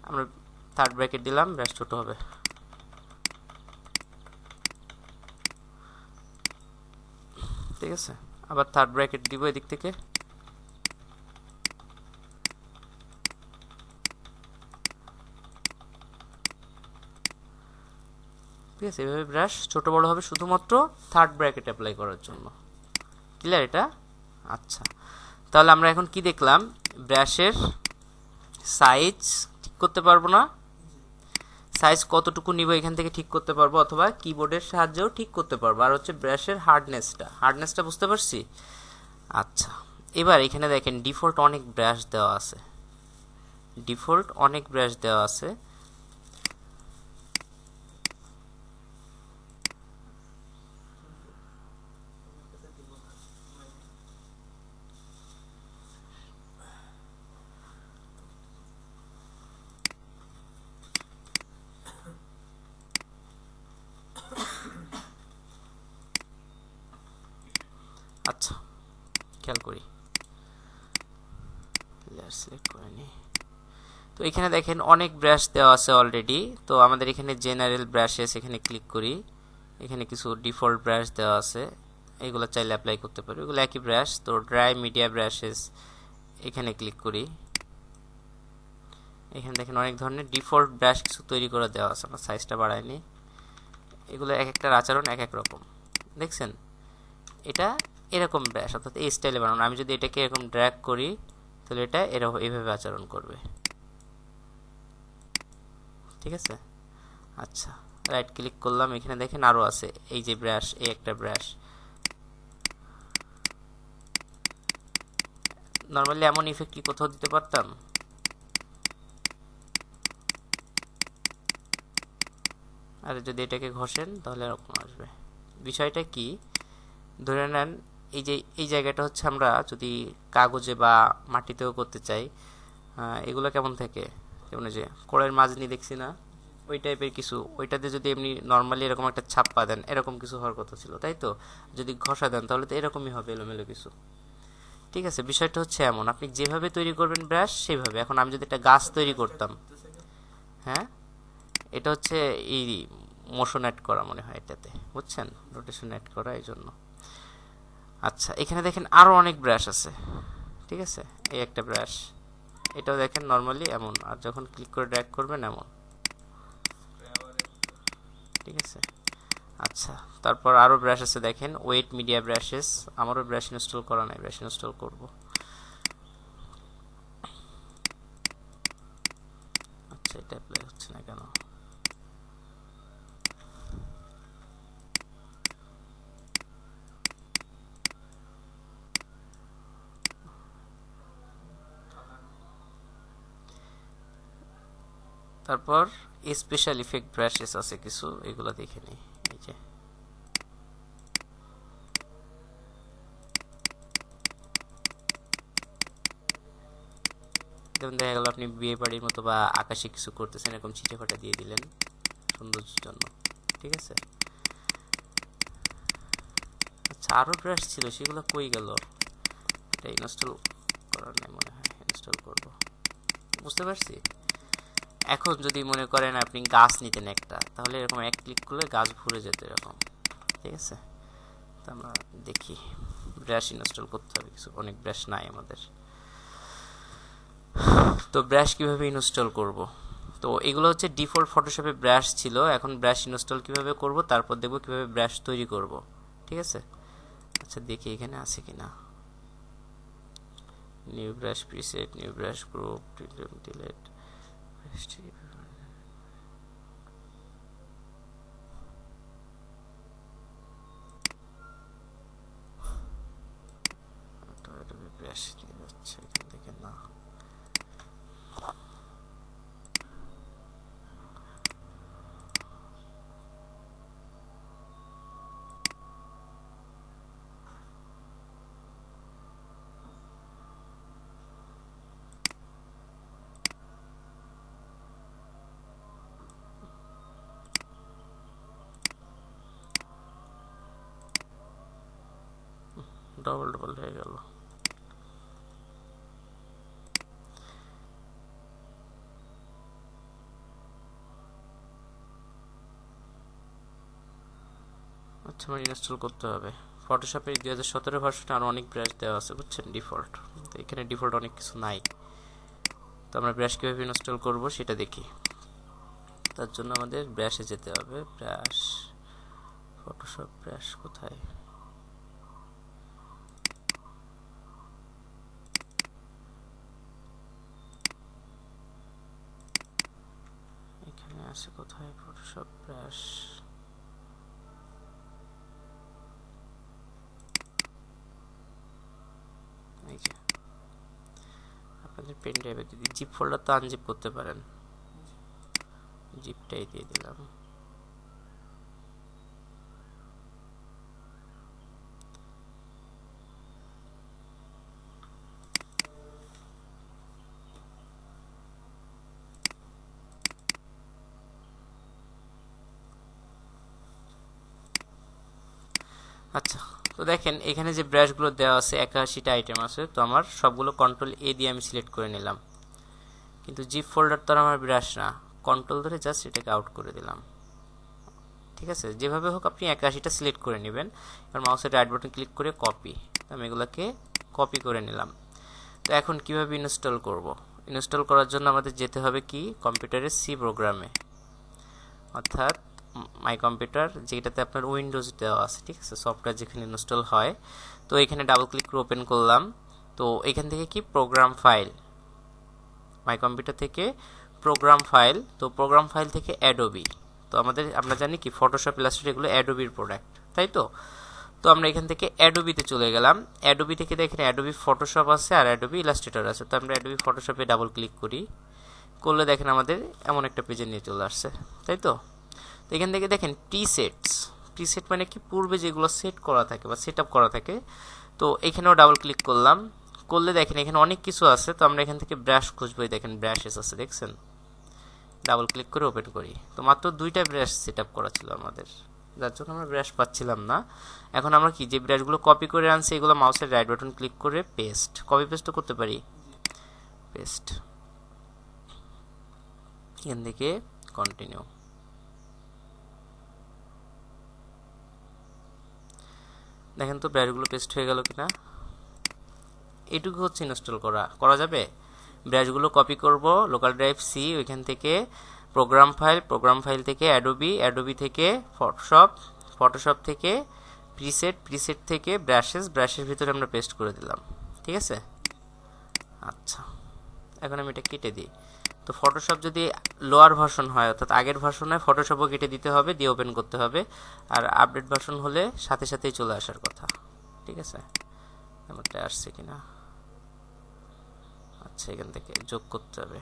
আমরা থার্ড ব্র্যাকেট দিলাম, ব্রাশ ছোট হবে। ঠিক আছে, আবার থার্ড ব্র্যাকেট দিব এদিক থেকে। ঠিক আছে, এভাবে ব্রাশ ছোট বড় হবে শুধুমাত্র থার্ড ব্র্যাকেট অ্যাপ্লাই করার জন্য। ক্লিয়ার এটা? আচ্ছা, তাহলে আমরা এখন কি দেখলাম, ব্রাশের সাইজ ঠিক করতে পারবো না, সাইজ কতটুকু নিব এখান থেকে ঠিক করতে পারবো, অথবা কিবোর্ডের সাহায্যেও ঠিক করতে পারবো, আর হচ্ছে ব্রাশের হার্ডনেসটা বুঝতে পারছি। আচ্ছা, এবার এখানে দেখেন ডিফল্ট অনেক ব্রাশ দেওয়া আছে, আচ্ছা খেয়াল করি, সিলেক্ট করে নিই। তো এখানে দেখেন অনেক ব্রাশ দেওয়া আছে অলরেডি, তো আমাদের এখানে জেনারেল ব্রাশেস, এখানে ক্লিক করি, এখানে কিছু ডিফল্ট ব্রাশ দেওয়া আছে, এগুলো চাইলে অ্যাপ্লাই করতে পারি, এগুলো একই ব্রাশ। তো ড্রাই মিডিয়া ব্রাশেস, এখানে ক্লিক করি, এখানে দেখেন অনেক ধরনের ডিফল্ট ব্রাশ কিছু তৈরি করে দেওয়া আছে, আমার সাইজটা বাড়ায়নি। এগুলো এক একটার আচরণ এক এক রকম, দেখছেন? এটা এরকম ব্রাশ, অর্থাৎ এই স্টাইলে বানানো। আমি যদি এটাকে এরকম ড্র্যাগ করি, তাহলে এটা এরকম এইভাবে আচরণ করবে, ঠিক আছে? আচ্ছা, রাইট ক্লিক করলাম, এখানে দেখেন আরো আছে, এই যে ব্রাশ, এই একটা ব্রাশ। নরমালি এমন ইফেক্ট কি কোথাও দিতে পারতাম? আর যদি এটাকে ঘষেন তাহলে এরকম আসবে। বিষয়টা কি, ধরে নেন এই যে এই জায়গাটা হচ্ছে আমরা যদি কাগজে বা মাটিতেও করতে চাই, এগুলো কেমন থাকে, যেমন যে কোড়ের মাজনি দেখছি না, ওই টাইপের কিছু, ওইটাতে যদি এমনি নর্মালি এরকম একটা ছাপ্পা দেন, এরকম কিছু হওয়ার কথা ছিল, তাই তো? যদি ঘষা দেন তাহলে তো এরকমই হবে, এলোমেলো কিছু, ঠিক আছে? বিষয়টা হচ্ছে এমন, আপনি যেভাবে তৈরি করবেন ব্রাশ সেভাবে। এখন আমি যদি একটা গাছ তৈরি করতাম, হ্যাঁ, এটা হচ্ছে এই মোশন অ্যাড করা মনে হয় এটাতে, বুঝছেন? রোটেশন অ্যাড করা, এই জন্য। আচ্ছা, এখানে দেখেন আরো অনেক ব্রাশ আছে, ঠিক আছে? এই একটা ব্রাশ, এটাও দেখেন নর্মালি এমন, আর যখন ক্লিক করে ড্র্যাগ করবেন এমন, ঠিক আছে? আচ্ছা, তারপর আরো ব্রাশ আছে দেখেন, ওয়েট মিডিয়া ব্রাশেস। আমারও ব্রাশ ইনস্টল করা নাই, ব্রাশ ইনস্টল করব। আচ্ছা, এটা অ্যাপ্লাই হচ্ছে না কেন? তারপর স্পেশাল ইফেক্ট ব্রাশেস আছে কিছু, এগুলো দেখে নিই। এই যে যেমন দেখা গেল আপনি বিয়ে বাড়ির মতো বা আকাশে কিছু করতেছেন, এরকম ছিটে ফাটা দিয়ে দিলেন সৌন্দর্যের জন্য, ঠিক আছে। আচ্ছা, আরো ব্রাশ ছিল, সেগুলো কই গেল? এটা ইনস্টল করার নাই মনে হয়, ইনস্টল করব। বুঝতে পারছি। এখন যদি মনে করেন আপনি গাছ নিতেন একটা, তাহলে এরকম এক ক্লিক করলে গাছ ভরে যেত এরকম, ঠিক আছে। তো আমরা দেখি, ব্রাশ ইনস্টল করতে হবে কিছু, অনেক ব্রাশ নাই আমাদের। তো ব্রাশ কিভাবে ইনস্টল করব? তো এগুলো হচ্ছে ডিফল্ট ফটোশপে ব্রাশ ছিল, এখন ব্রাশ ইনস্টল কিভাবে করব, তারপর দেখব কিভাবে ব্রাশ তৈরি করব, ঠিক আছে। আচ্ছা, দেখি এখানে আছে কিনা। New brush preset, new brush group, delete brush নিয়ে যাচ্ছে এখান থেকে না। ডবল ডবল হয়ে গেল। আচ্ছা, আমার ইনস্টল করতে হবে। ফটোশপের 2017 ভার্সনে আরো অনেক ব্রাশ দেওয়া আছে, বুঝছেন, ডিফল্ট। তো এখানে ডিফল্ট অনেক কিছু নাই। তো আমরা ব্রাশ কিভাবে ইনস্টল করব সেটা দেখি। তার জন্য আমাদের ব্রাশে যেতে হবে। ব্রাশ, ফটোশপ ব্রাশ কোথায়? এখানে আছে কোথায় ফটোশপ ব্রাশ? এই যে আপনাদের পেন ড্রাইভে যদি জিপ ফোল্ডার তো আনজিপ করতে পারেন, জিপটাই দিয়ে দিলাম। আচ্ছা, তো দেখেন এখানে যে ব্রাশগুলো দেওয়া আছে 81টা আইটেম আছে, তো আমার সবগুলো কন্ট্রোল এ দিয়ে আমি সিলেক্ট করে নিলাম। কিন্তু জিপ ফোল্ডার তো আমার ব্রাশ না, কন্ট্রোল ধরে জাস্ট এটাকে আউট করে দিলাম, ঠিক আছে। যেভাবে হোক আপনি 81টা সিলেক্ট করে নেবেন। এবার মাউসের রাইট বাটন ক্লিক করে কপি, আমি এগুলোকে কপি করে নিলাম। তো এখন কিভাবে ইনস্টল করব? ইনস্টল করার জন্য আমাদের যেতে হবে কি, কম্পিউটারের সি প্রোগ্রামে, অর্থাৎ মাই কম্পিউটার, যেটাতে আপনার উইন্ডোজ দেওয়া আছে, ঠিক আছে, সফটওয়্যার যেখানে ইনস্টল হয়। তো এখানে ডাবল ক্লিক করে ওপেন করলাম। তো এখান থেকে কি প্রোগ্রাম ফাইল, মাই কম্পিউটার থেকে প্রোগ্রাম ফাইল, তো প্রোগ্রাম ফাইল থেকে অ্যাডোবি। তো আমরা জানি কি ফটোশপ, ইলাস্ট্রেটর এগুলো অ্যাডোবির প্রোডাক্ট, তাই তো। তো আমরা এখান থেকে অ্যাডোবিতে চলে গেলাম। অ্যাডোবি থেকে দেখেন অ্যাডোবি ফটোশপ আছে আর অ্যাডোবি ইলাস্ট্রেটর আছে। তো আমরা অ্যাডোবি ফটোশপে ডাবল ক্লিক করি, করলে দেখেন আমাদের এমন একটা পেজে নিয়ে চলে আসছে, তাই তো। তো এখান থেকে দেখেন প্রিসেটস, প্রিসেট মানে কি পূর্বে যেগুলো সেট করা থাকে বা সেট আপ করা থাকে। তো এখানেও ডাবল ক্লিক করলাম, করলে দেখেন এখানে অনেক কিছু আছে। তো আমরা এখান থেকে ব্রাশ খুঁজবো, দেখেন ব্রাশেস আছে, দেখছেন। ডাবল ক্লিক করে ওপেন করি, তো মাত্র 2টা ব্রাশ সেট আপ করা ছিল আমাদের, যার জন্য আমরা ব্রাশ পাচ্ছিলাম না। এখন আমরা কি, যে ব্রাশগুলো কপি করে আনছি এগুলো মাউসের রাইট বাটন ক্লিক করে পেস্ট, কপি পেস্টও করতে পারি, পেস্ট, এখান থেকে কন্টিনিউ। দেখেন তো ব্রাশগুলো পেস্ট হয়ে গেল কিনা। এটুকু হচ্ছে ইনস্টল করা যাবে। ব্রাশগুলো কপি করব, লোকাল ড্রাইভ সি, ওইখান থেকে প্রোগ্রাম ফাইল, প্রোগ্রাম ফাইল থেকে অ্যাডোবি, অ্যাডোবি থেকে ফটোশপ, ফটোশপ থেকে প্রিসেট, প্রিসেট থেকে ব্রাশেস, ব্রাশের ভিতরে আমরা পেস্ট করে দিলাম। ঠিক আছে, আচ্ছা এখন আমি এটা কেটে দিই। তো ফটোশপ যদি লোয়ার ভার্সন হয়, অর্থাৎ আগের ভার্সন হয়, ফটোশপও কেটে দিতে হবে, দিয়ে ওপেন করতে হবে। আর আপডেট ভার্সন হলে সাথে সাথেই চলে আসার কথা। ঠিক আছে, আমারটা আসছে কিনা, আচ্ছা এখান থেকে যোগ করতে হবে।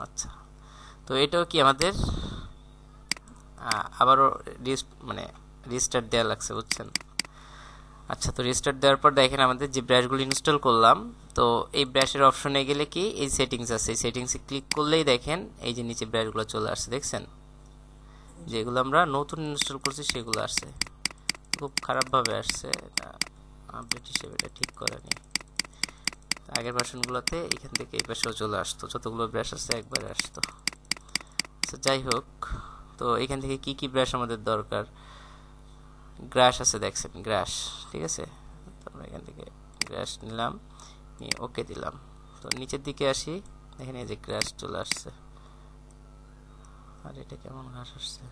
আচ্ছা, তো এটাও কি আমাদের আবারও মানে রিস্টার্ট দেওয়া লাগছে, বুঝছেন। আচ্ছা, তো রিস্টার্ট দেওয়ার পর দেখেন আমাদের যে ব্রাশগুলো ইনস্টল করলাম, তো এই ব্রাশের অপশনে গেলে কি এই সেটিংস আছে, এই সেটিংসে ক্লিক করলেই দেখেন এই যে নিচে ব্রাশগুলো চলে আসছে, দেখছেন যেগুলো আমরা নতুন ইনস্টল করছি সেগুলো আসছে, খুব খারাপভাবে আসছে, এটা আপডেট হিসেবে এটা ঠিক করেনি। আগের ভার্সনগুলোতে এখান থেকে এই পাশেও চলে আসতো, যতগুলো ব্রাশ আছে একবারে আসতো। আচ্ছা যাই হোক, তো এখান থেকে কি কি ব্রাশ আমাদের দরকার, গ্রাস আছে দেখছেন, গ্রাস, ঠিক আছে, তো আমরা এখান থেকে গ্রাস নিলাম, নিয়ে ওকে দিলাম। তো নিচের দিকে আসি, দেখেন এই যে গ্রাস চলে আসছে। আর এটা কেমন ঘাস আসছে,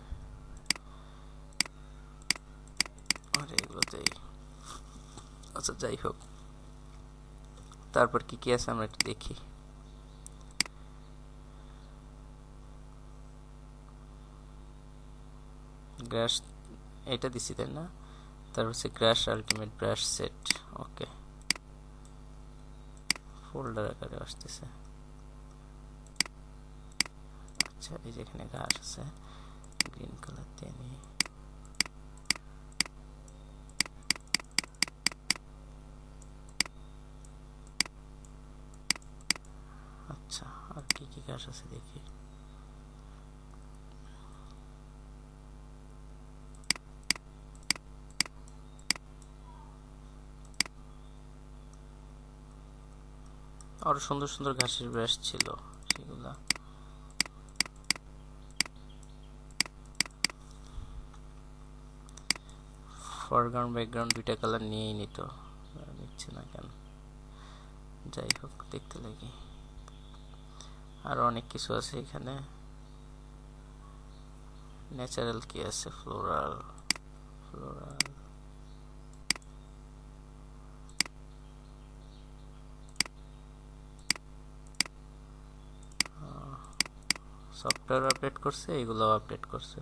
আর এগুলোতেই। আচ্ছা যাই হোক, তারপর কি কি আছে আমরা একটু দেখি। গ্রাস এটা দিছি তাই না, তারপর হচ্ছে গ্রাস আলটিমেট ব্রাশ সেট, ওকে, ফোল্ডার আকারে আসতেছে। আচ্ছা এই যে এখানে ঘাস আছে, গ্রিন কালার দিয়ে নিই। আচ্ছা আর কি কি ঘাস আছে দেখি। আরো সুন্দর সুন্দর ঘাসের ব্রাশ ছিল, সেগুলা ফরগ্রাউন্ড ব্যাকগ্রাউন্ড দুইটা কালার নিয়েই নিত, নিচ্ছে না কেন, যাই হোক দেখতে লাগি। আরো অনেক কিছু আছে এখানে, ন্যাচারাল কি আছে, ফ্লোরাল, ফ্লোরাল, সফটওয়্যার আপডেট করছে, এগুলো আপডেট করছে।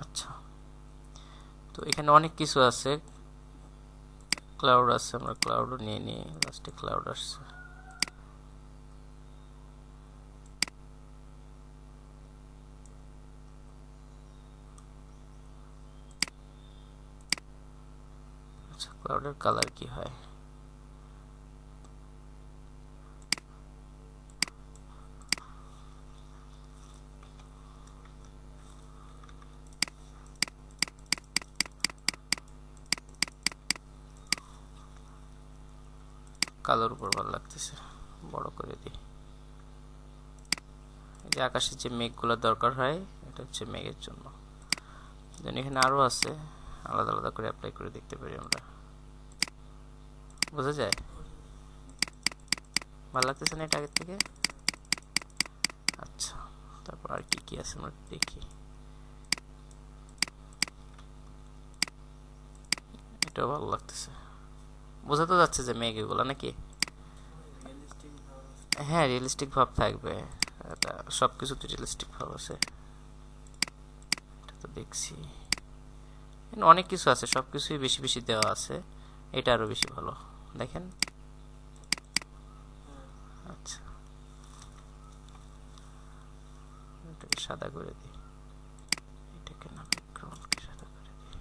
আচ্ছা, তো এখানে অনেক কিছু আছে, ক্লাউড আছে, আমরা ক্লাউডও নিয়ে নিই, লাস্টে ক্লাউড আসছে। আচ্ছা ক্লাউডের কালার কি হয়, কালোর উপর ভালো লাগতেছে, বড় করে দিই। এই যে আকাশে যে মেঘগুলো দরকার হয়, এটা হচ্ছে মেঘের জন্য। দেন এখানে আরো আছে, আলাদা আলাদা করে অ্যাপ্লাই করে দেখতে পারি আমরা, বোঝা যায়। ভালো লাগতেছে না এটা আগের থেকে। আচ্ছা তারপর আর কি কি আছে আমরা দেখি। এটাও ভালো লাগতেছে, বোঝা তো যাচ্ছে যে মেঘ এগুলো নাকি। হ্যাঁ রিয়েলিস্টিক ভাব থাকবে, এটা সবকিছুতে রিয়েলিস্টিক ভাব আছে, এটা তো দেখছি। কিন্তু অনেক কিছু আছে, সব কিছুই বেশি বেশি দেওয়া আছে, এটা আরো বেশি ভালো দেখেন। আচ্ছা এটাকে সাদা করে দিই, এটাকে না ব্যাকগ্রাউন্ডকে সাদা করে দিই।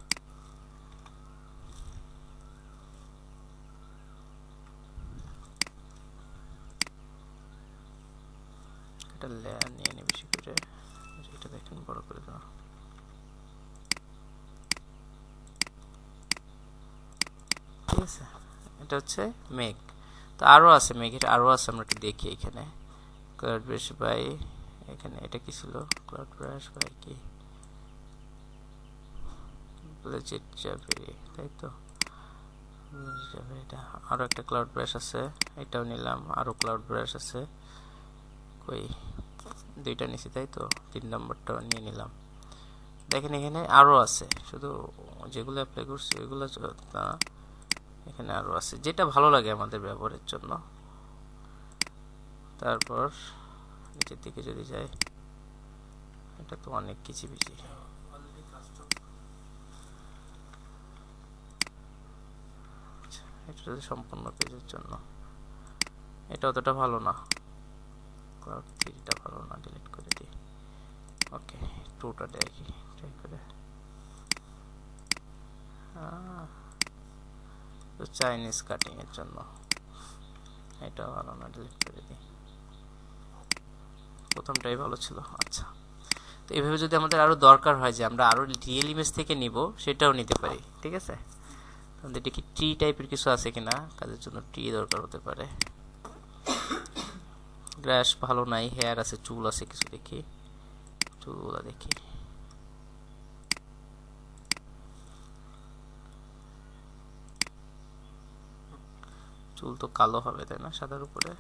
এটা লেয়ার নিয়ে নি বেশি করে, এটা দেখেন বড় করে দাও। ঠিক আছে, এটা হচ্ছে মেঘ। তো আরো আছে মেঘের, আরো আছে, আমরা একটু দেখি এখানে। ক্লাউড ব্রাশ বাই, এখানে এটা কি ছিল, ক্লাউড ব্রাশ বাই কি লেজেট যাবে, তাই তো। এটা আরো একটা ক্লাউড ব্রাশ আছে, এটাও নিলাম। আরো ক্লাউড ব্রাশ আছে, কই দুইটা নিছি তাই তো, 3 নম্বরটাও নিয়ে নিলাম। দেখেন এখানে আরো আছে, শুধু যেগুলো অ্যাপ্লাই করছি ওইগুলো না, এখানে আরো আছে, যেটা ভালো লাগে আমাদের ব্যবহারের জন্য। তারপর নিচের দিকে যদি যাই, এটা তো অনেক কিছু বেশি। এটা সম্পূর্ণ পেজের জন্য, এটা অতটা ভালো না, ক্লাউড 3টা ভালো না, ডিলিট করে দিই। ওকে 2টা দেখি ট্রাই করে। তো চাইনিজ কাটিং এর জন্য এটা ভালো না, ডিলিট করে দিই। প্রথমটাই ভালো ছিল। আচ্ছা, তো এইভাবে যদি আমাদের আরো দরকার হয় যে আমরা আরো রিয়েল ইমেজ থেকে নিব, সেটাও নিতে পারি। ঠিক আছে, তাহলে দেখি ট্রি টাইপের কিছু আছে কিনা, কাজের জন্য ট্রি দরকার হতে পারে। গ্রাস ভালো নাই, হেয়ার আছে, চুল আছে কিছু, দেখি চুলগুলো দেখি। চুল তো কালো হবে তাই না সাদার উপরে।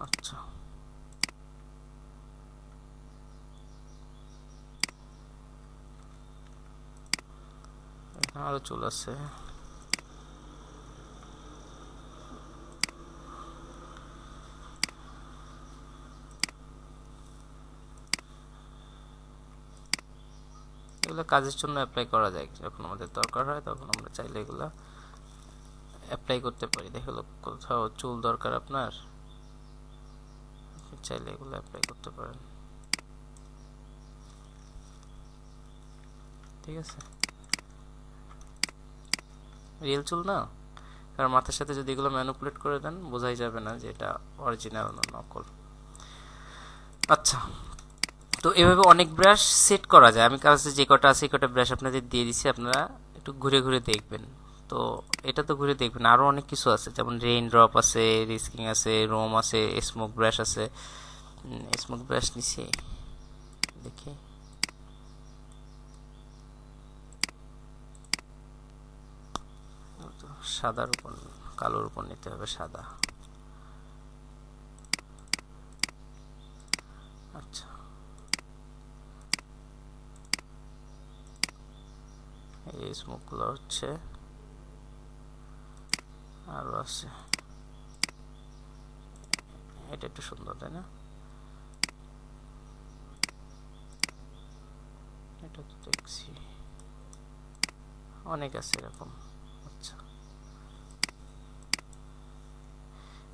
আচ্ছা এখানে আরো চুল আছে, এগুলো কাজের জন্য অ্যাপ্লাই করা যায়, যখন আমাদের দরকার হয় তখন আমরা চাইলে এগুলো অ্যাপ্লাই করতে পারি। দেখো কোথাও চুল দরকার আপনার, চাইলে এগুলো অ্যাপ্লাই করতে পারেন। ঠিক আছে, রিয়েল চুল না, কারণ মাথার সাথে যদি এগুলো ম্যানিপুলেট করে দেন বোঝাই যাবে না যে এটা অরিজিনাল না নকল। আচ্ছা, তো এভাবে অনেক ব্রাশ সেট করা যায়। আমি কাছে যে কটা আছে এই কটা ব্রাশ আপনাদের দিয়ে দিচ্ছি, আপনারা একটু ঘুরে ঘুরে দেখবেন। তো এটা তো ঘুরে দেখবেন, আরো অনেক কিছু আছে, যেমন রেইন ড্রপ আছে, রিস্কিং আছে, রোম আছে, স্মোক ব্রাশ আছে। স্মোক ব্রাশ নিছি, দেখি সাদার উপর কালোর উপর নিতে হবে, সাদা। আচ্ছা এই স্মোক গুলো হচ্ছে আরো আছে, এটা একটু সুন্দর তাই না, এটা তো দেখছি অনেক আছে এরকম। আচ্ছা,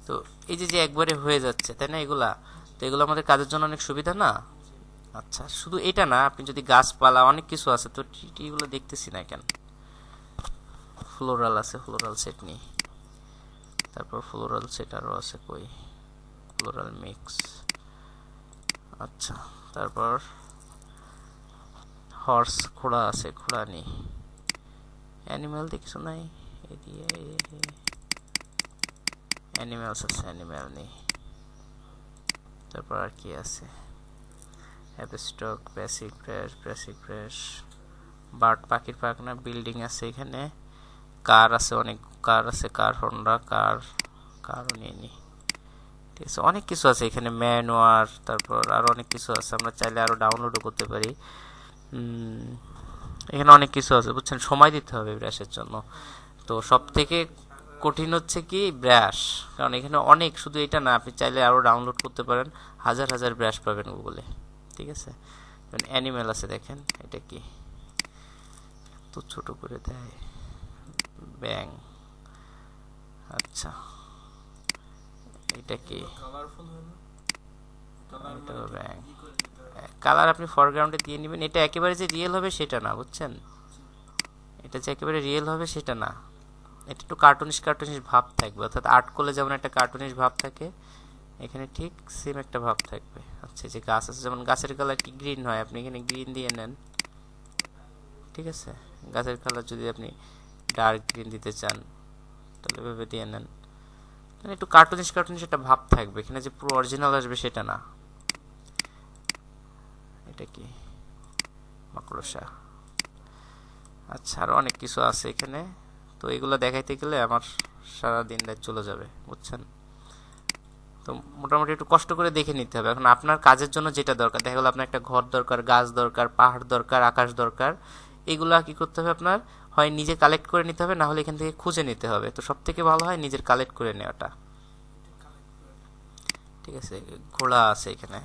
তো এই যে একবারে হয়ে যাচ্ছে তাই না এগুলা, তো এগুলো আমাদের কাজের জন্য অনেক সুবিধা না। আচ্ছা, শুধু এটা না, আপনি যদি গাছপালা অনেক কিছু আছে, তো এগুলো দেখতেছি না কেন। ফ্লোরাল আছে, ফ্লোরাল সেট নেই। তারপর ফ্লোরাল সেট আরো আছে, কই ফ্লোরাল মিক্স। আচ্ছা, তারপর হর্স, ঘোড়া আছে, ঘোড়া নেই। অ্যানিমাল কিছু নাই, অ্যানিমালস আছে, অ্যানিমাল নেই। তারপর আর কি আছে, abstract, basic brush, basic brush, bird পাখির পাখনা, বিল্ডিং আছে এখানে, কার আছে, অনেক কার আছে, কার হন্ডা, কারও নিয়ে নি। ঠিক আছে, অনেক কিছু আছে এখানে, ম্যানুয়ার, তারপর আরো অনেক কিছু আছে, আমরা চাইলে আরো ডাউনলোডও করতে পারি। এখানে অনেক কিছু আছে বুঝছেন, সময় দিতে হবে ব্রাশের জন্য। তো সব থেকে কঠিন হচ্ছে কি ব্রাশ, কারণ এখানে অনেক, শুধু এটা না, আপনি চাইলে আরও ডাউনলোড করতে পারেন, হাজার হাজার ব্রাশ পাবেন গুগলে, ঠিক আছে। অ্যানিমেল আছে, দেখেন এটা কি তো ছোট করে দেয়, ব্যাং। আচ্ছা, এটা কি, কালারফুল হয় না, কালার এটা মানে ব্যাং। ই করে দিতে হবে। কালার আপনি ফরগ্রাউন্ডে দিয়ে নেবেন। এটা একেবারে যে রিয়েল হবে সেটা না, বুঝছেন, এটা যে একেবারে রিয়েল হবে সেটা না, এটা একটু কার্টুনিশ কার্টুনিশ ভাব থাকবে, অর্থাৎ আর্ট করলে যেমন একটা কার্টুনিশ ভাব থাকে, এখানে ঠিক সেম একটা ভাব থাকবে। আচ্ছা, যে গাছ আছে, যেমন গাছের কালার কি গ্রিন হয়, আপনি এখানে গ্রিন দিয়ে নেন, ঠিক আছে। গাছের কালার যদি আপনি ডার্ক গ্রিন দিতে চান তাহলে এভাবে দিয়ে নেন, মানে একটু কার্টুনিশ কার্টুনিশ একটা ভাব থাকবে, এখানে যে পুরো অরিজিনাল আসবে সেটা না। এটা কি, মাকড়সা। আচ্ছা, আরও অনেক কিছু আছে এখানে, তো এগুলো দেখাইতে গেলে আমার সারা দিন রাত চলে যাবে, বুঝছেন। তো মোটামুটি একটু কষ্ট করে দেখে নিতে হবে। এখন আপনার কাজের জন্য যেটা দরকার, দেখা গেলো আপনার একটা ঘর দরকার, গাছ দরকার, পাহাড় দরকার, আকাশ দরকার, এগুলা কি করতে হবে আপনার, হয় নিজে কালেক্ট করে নিতে হবে, না হলে এখান থেকে খুঁজে নিতে হবে। তো সব থেকে ভালো হয় নিজের কালেক্ট করে নেওয়াটা, ঠিক আছে। ঘোড়া আছে এখানে,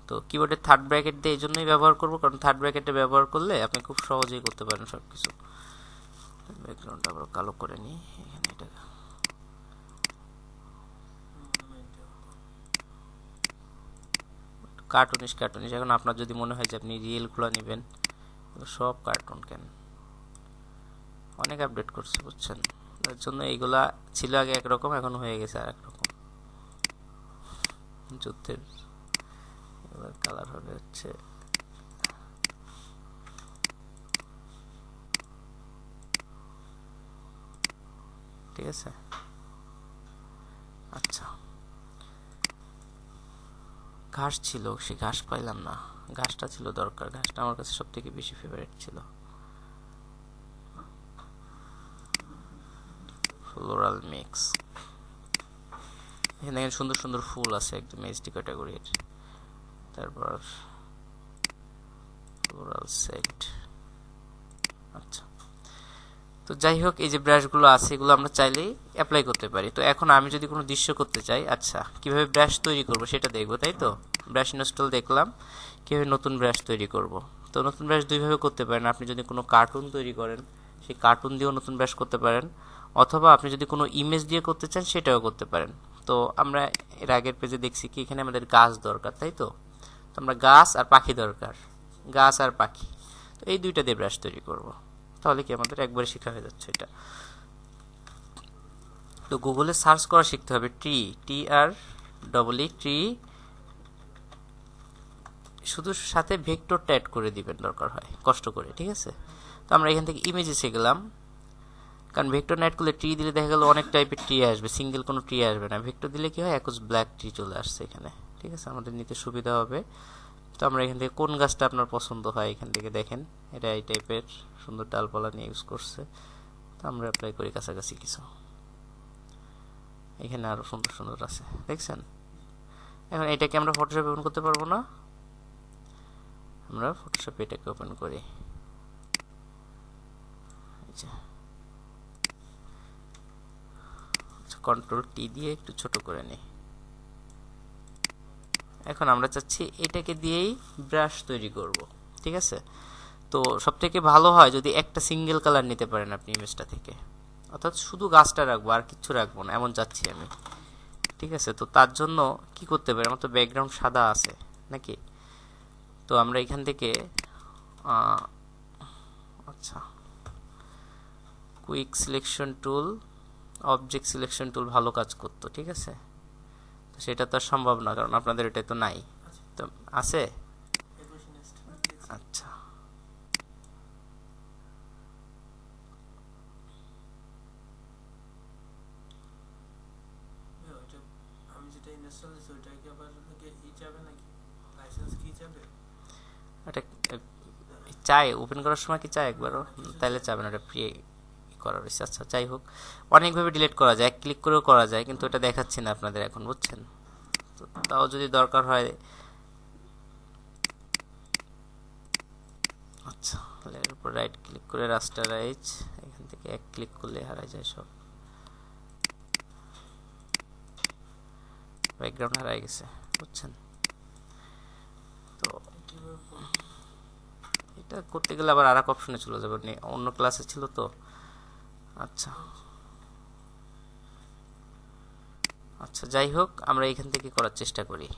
তো কিবোর্ডের থার্ড ব্র্যাকেট দিয়ে এই জন্যই ব্যবহার করবো, কারণ থার্ড ব্র্যাকেটে ব্যবহার করলে আপনি খুব সহজেই করতে পারেন সব কিছু। ব্যাকগ্রাউন্ডটা আবার কালো করে নিই, এখানে এটা কার্টুনিশ কার্টুনিশ। এখন আপনার যদি মনে হয় যে আপনি রিয়েলগুলো নেবেন, সব কার্টুন কেন, অনেক আপডেট করছে, বুঝছেন। তার জন্য এইগুলা ছিল আগে একরকম, এখন হয়ে গেছে আর একরকম। যুদ্ধের এবার কালার হবে হচ্ছে ঠিক আছে। আচ্ছা, ঘাস ছিল, সে ঘাস পাইলাম না, ঘাসটা ছিল দরকার, ঘাসটা আমার কাছে সব থেকে বেশি ফেভারিট ছিল। ফ্লোরাল মিক্স, এখানে সুন্দর সুন্দর ফুল আছে একদম এইচডি ক্যাটাগরির। তারপর ফ্লোরাল সেট। আচ্ছা, তো যাই হোক, এই যে ব্রাশগুলো আছে এগুলো আমরা চাইলেই অ্যাপ্লাই করতে পারি। তো এখন আমি যদি কোনো দৃশ্য করতে চাই, আচ্ছা কিভাবে ব্রাশ তৈরি করব সেটা দেখবো, তাই তো। ব্রাশ ইনস্টল দেখলাম, কিভাবে নতুন ব্রাশ তৈরি করব। তো নতুন ব্রাশ দুইভাবে করতে পারেন, আপনি যদি কোনো কার্টুন তৈরি করেন সেই কার্টুন দিয়েও নতুন ব্রাশ করতে পারেন, অথবা আপনি যদি কোনো ইমেজ দিয়ে করতে চান সেটাও করতে পারেন। তো আমরা এর আগের পেজে দেখছি কি এখানে আমাদের গাছ দরকার, তাই তো। তো আমরা গাছ আর পাখি দরকার, গাছ আর পাখি, তো এই দুইটা দিয়ে ব্রাশ তৈরি করব। তাহলে কি আমাদের একবারে শেখা হয়ে যাচ্ছে এটা। তো গুগলে সার্চ করা শিখতে হবে, TR ট্রি, শুধু সাথে ভেক্টরটা অ্যাড করে দিবেন দরকার হয় কষ্ট করে, ঠিক আছে। তো আমরা এখান থেকে ইমেজে শিখলাম, কারণ ভেক্টর অ্যাড করলে ট্রি দিলে দেখা গেল অনেক টাইপের ট্রি আসবে, সিঙ্গেল কোনো ট্রি আসবে না। ভেক্টর দিলে কি হয়, একজ ব্ল্যাক ট্রি চলে আসছে এখানে, ঠিক আছে, আমাদের নিতে সুবিধা হবে। তো আমরা এখান থেকে কোন গাছটা আপনার পছন্দ হয় এখান থেকে দেখেন, এটা এই টাইপের সুন্দর ডালপালা নিয়ে ইউজ করছে। তো আমরা অ্যাপ্লাই করি কাছাকাছি কিছু, এখানে আরো সুন্দর সুন্দর আছে, দেখছেন। এখন এটাকে আমরা ফটোশপে ওপেন করতে পারবো না, আমরা ফটোশপে এটাকে ওপেন করি, কন্ট্রোল-T দিয়ে একটু ছোট করে নিই। এখন আমরা চাচ্ছি এটাকে দিয়েই ব্রাশ তৈরি করব, ঠিক আছে। তো সবথেকে ভালো হয় যদি একটা সিঙ্গেল কালার নিতে পারেন আপনি ইমেজটা থেকে, অর্থাৎ শুধু গাছটা রাখবো আর কিচ্ছু রাখবো না, এমন চাচ্ছি আমি, ঠিক আছে। তো তার জন্য কি করতে পারি, আমার তো ব্যাকগ্রাউন্ড সাদা আছে নাকি, তো আমরা এখান থেকে আচ্ছা quick selection tool, object selection tool ভালো কাজ করতো, ঠিক আছে। তো সেটা তো আর সম্ভব না, কারণ আপনাদের এটা তো নাই, তো আছে। আচ্ছা, আমি যেটা ইনস্টল দিছি ওইটা কি আবার ই যাবে নাকি, লাইসেন্স কি যাবে? এটা চাই ওপেন করার সময় কি চাই একবারও, তাহলে চাবে না, এটা ফ্রি করা রয়েছে। আচ্ছা, যাই হোক, অনেকভাবে ডিলিট করা যায়, ক্লিক করেও করা যায়, কিন্তু এটা দেখাচ্ছি না আপনাদের এখন, বুঝছেন। তো তাও যদি দরকার হয়, আচ্ছা, এর উপর রাইট ক্লিক করে রাস্টারাইজ, এখান থেকে এক ক্লিক করলে হারাই যায় সব। ব্যাকগ্রাউন্ড হারাই গেছে, বুঝছেন? তো কিভাবে করব? এটা করতে গেলে আবার আরেক অপশনে চলে যাবে, অন্য ক্লাসে ছিল তো। আচ্ছা আচ্ছা, যাই হোক, আমরা এখান থেকে করার চেষ্টা করি।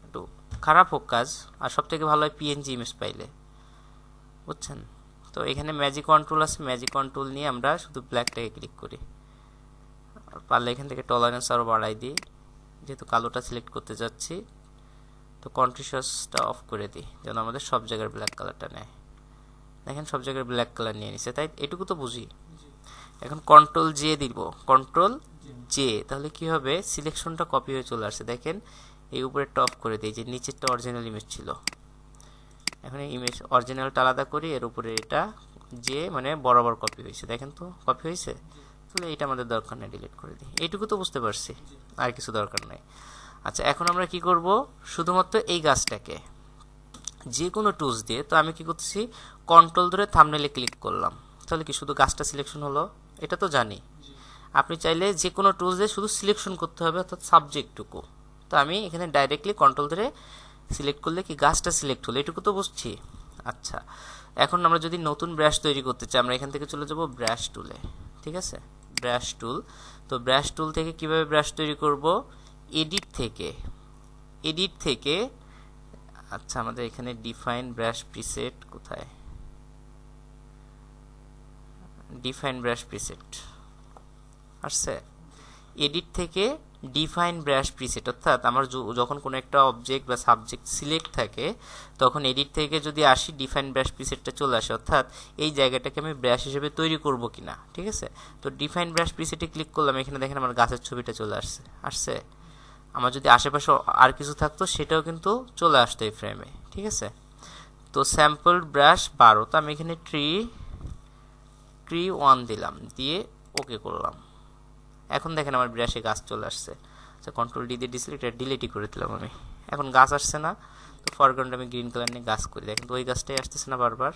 একটু খারাপ হোক কাজ, আর সব থেকে ভালো হয় পিএনজি ইমেজ পাইলে, বুঝছেন? তো এখানে ম্যাজিক কন্ট্রোল আছে, ম্যাজিক কন্ট্রোল নিয়ে আমরা শুধু ব্ল্যাকটাকে ক্লিক করি। আর পারলে এখান থেকে টলারেন্স আরও বাড়াই দিই, যেহেতু কালোটা সিলেক্ট করতে যাচ্ছি। তো কন্ট্রাস্টটা অফ করে দিই যেন আমাদের সব জায়গার ব্ল্যাক কালারটা নেয়। দেখেন সব জায়গায় ব্ল্যাক কালার নিয়ে নিছে, তাই এটুকু তো বুঝি। এখন কন্ট্রোল জে দিব, কন্ট্রোল জে, তাহলে কি হবে, সিলেকশনটা কপি হয়ে চলে আসছে। দেখেন এই উপরেরটা অফ করে দিই, যে নিচেরটা অরিজিনাল ইমেজ ছিল। এখন ইমেজ অরিজিনালটা আলাদা করি, এর উপরে এটা যে মানে বরাবর কপি হয়েছে, দেখেন তো কপি হয়েছে। তাহলে এটা আমাদের দরকার নেই, ডিলিট করে দিই। এইটুকু তো বুঝতে পারছি, আর কিছু দরকার নাই। আচ্ছা, এখন আমরা কি করব, শুধুমাত্র এই গাছটাকে যে কোনো টুলস দিয়ে, তো আমি কি করতেছি, কন্ট্রোল ধরে থাম্বনেইলে ক্লিক করলাম, তাহলে কি শুধু গাছটা সিলেকশন হলো? এটা তো জানি। আপনি চাইলে যে কোনো টুলস দিয়ে শুধু সিলেকশন করতে হবে, অর্থাৎ সাবজেক্টটুকু। তো আমি এখানে ডাইরেক্টলি কন্ট্রোল ধরে সিলেক্ট করলে কি গাছটা সিলেক্ট হলো, এটুকু তো বুঝছি। আচ্ছা, এখন আমরা যদি নতুন ব্রাশ তৈরি করতে চাই, আমরা এখান থেকে চলে যাব ব্রাশ টুলে। ঠিক আছে, ব্রাশ টুল। তো ব্রাশ টুল থেকে কিভাবে ব্রাশ তৈরি করব, এডিট থেকে, এডিট থেকে, আচ্ছা আমাদের এখানে ডিফাইন ব্রাশ প্রিসেট কোথায়, ডিফাইন ব্রাশ প্রিসেট আসছে। এডিট থেকে ডিফাইন ব্রাশ প্রিসেট, অর্থাৎ আমার যখন কোনো একটা অবজেক্ট বা সাবজেক্ট সিলেক্ট থাকে, তখন এডিট থেকে যদি আসি ডিফাইন ব্রাশ প্রিসেটটা চলে আসে, অর্থাৎ এই জায়গাটাকে আমি ব্রাশ হিসেবে তৈরি করব কিনা। ঠিক আছে, তো ডিফাইন ব্রাশ প্রিসেটে ক্লিক করলাম, এখানে দেখেন আমার গাছের ছবিটা চলে আসছে। আমার যদি আশেপাশে আর কিছু থাকতো সেটাও কিন্তু চলে আসতো এই ফ্রেমে। ঠিক আছে, তো স্যাম্পল ব্রাশ 12, তো আমি এখানে ট্রি 1 দিলাম, দিয়ে ওকে করলাম। এখন দেখেন আমার ব্রাশে গাছ চলে আসছে। আচ্ছা, কন্ট্রোল ডি দিয়ে ডিসিলেক্ট, এটা ডিলিটই করে দিলাম আমি। এখন গাছ আসছে না, তো ফরগ্রাউন্ডে আমি গ্রিন কালার নিয়ে গাছ করি, দেখেন তো ওই গাছটাই আসতেছে না বারবার।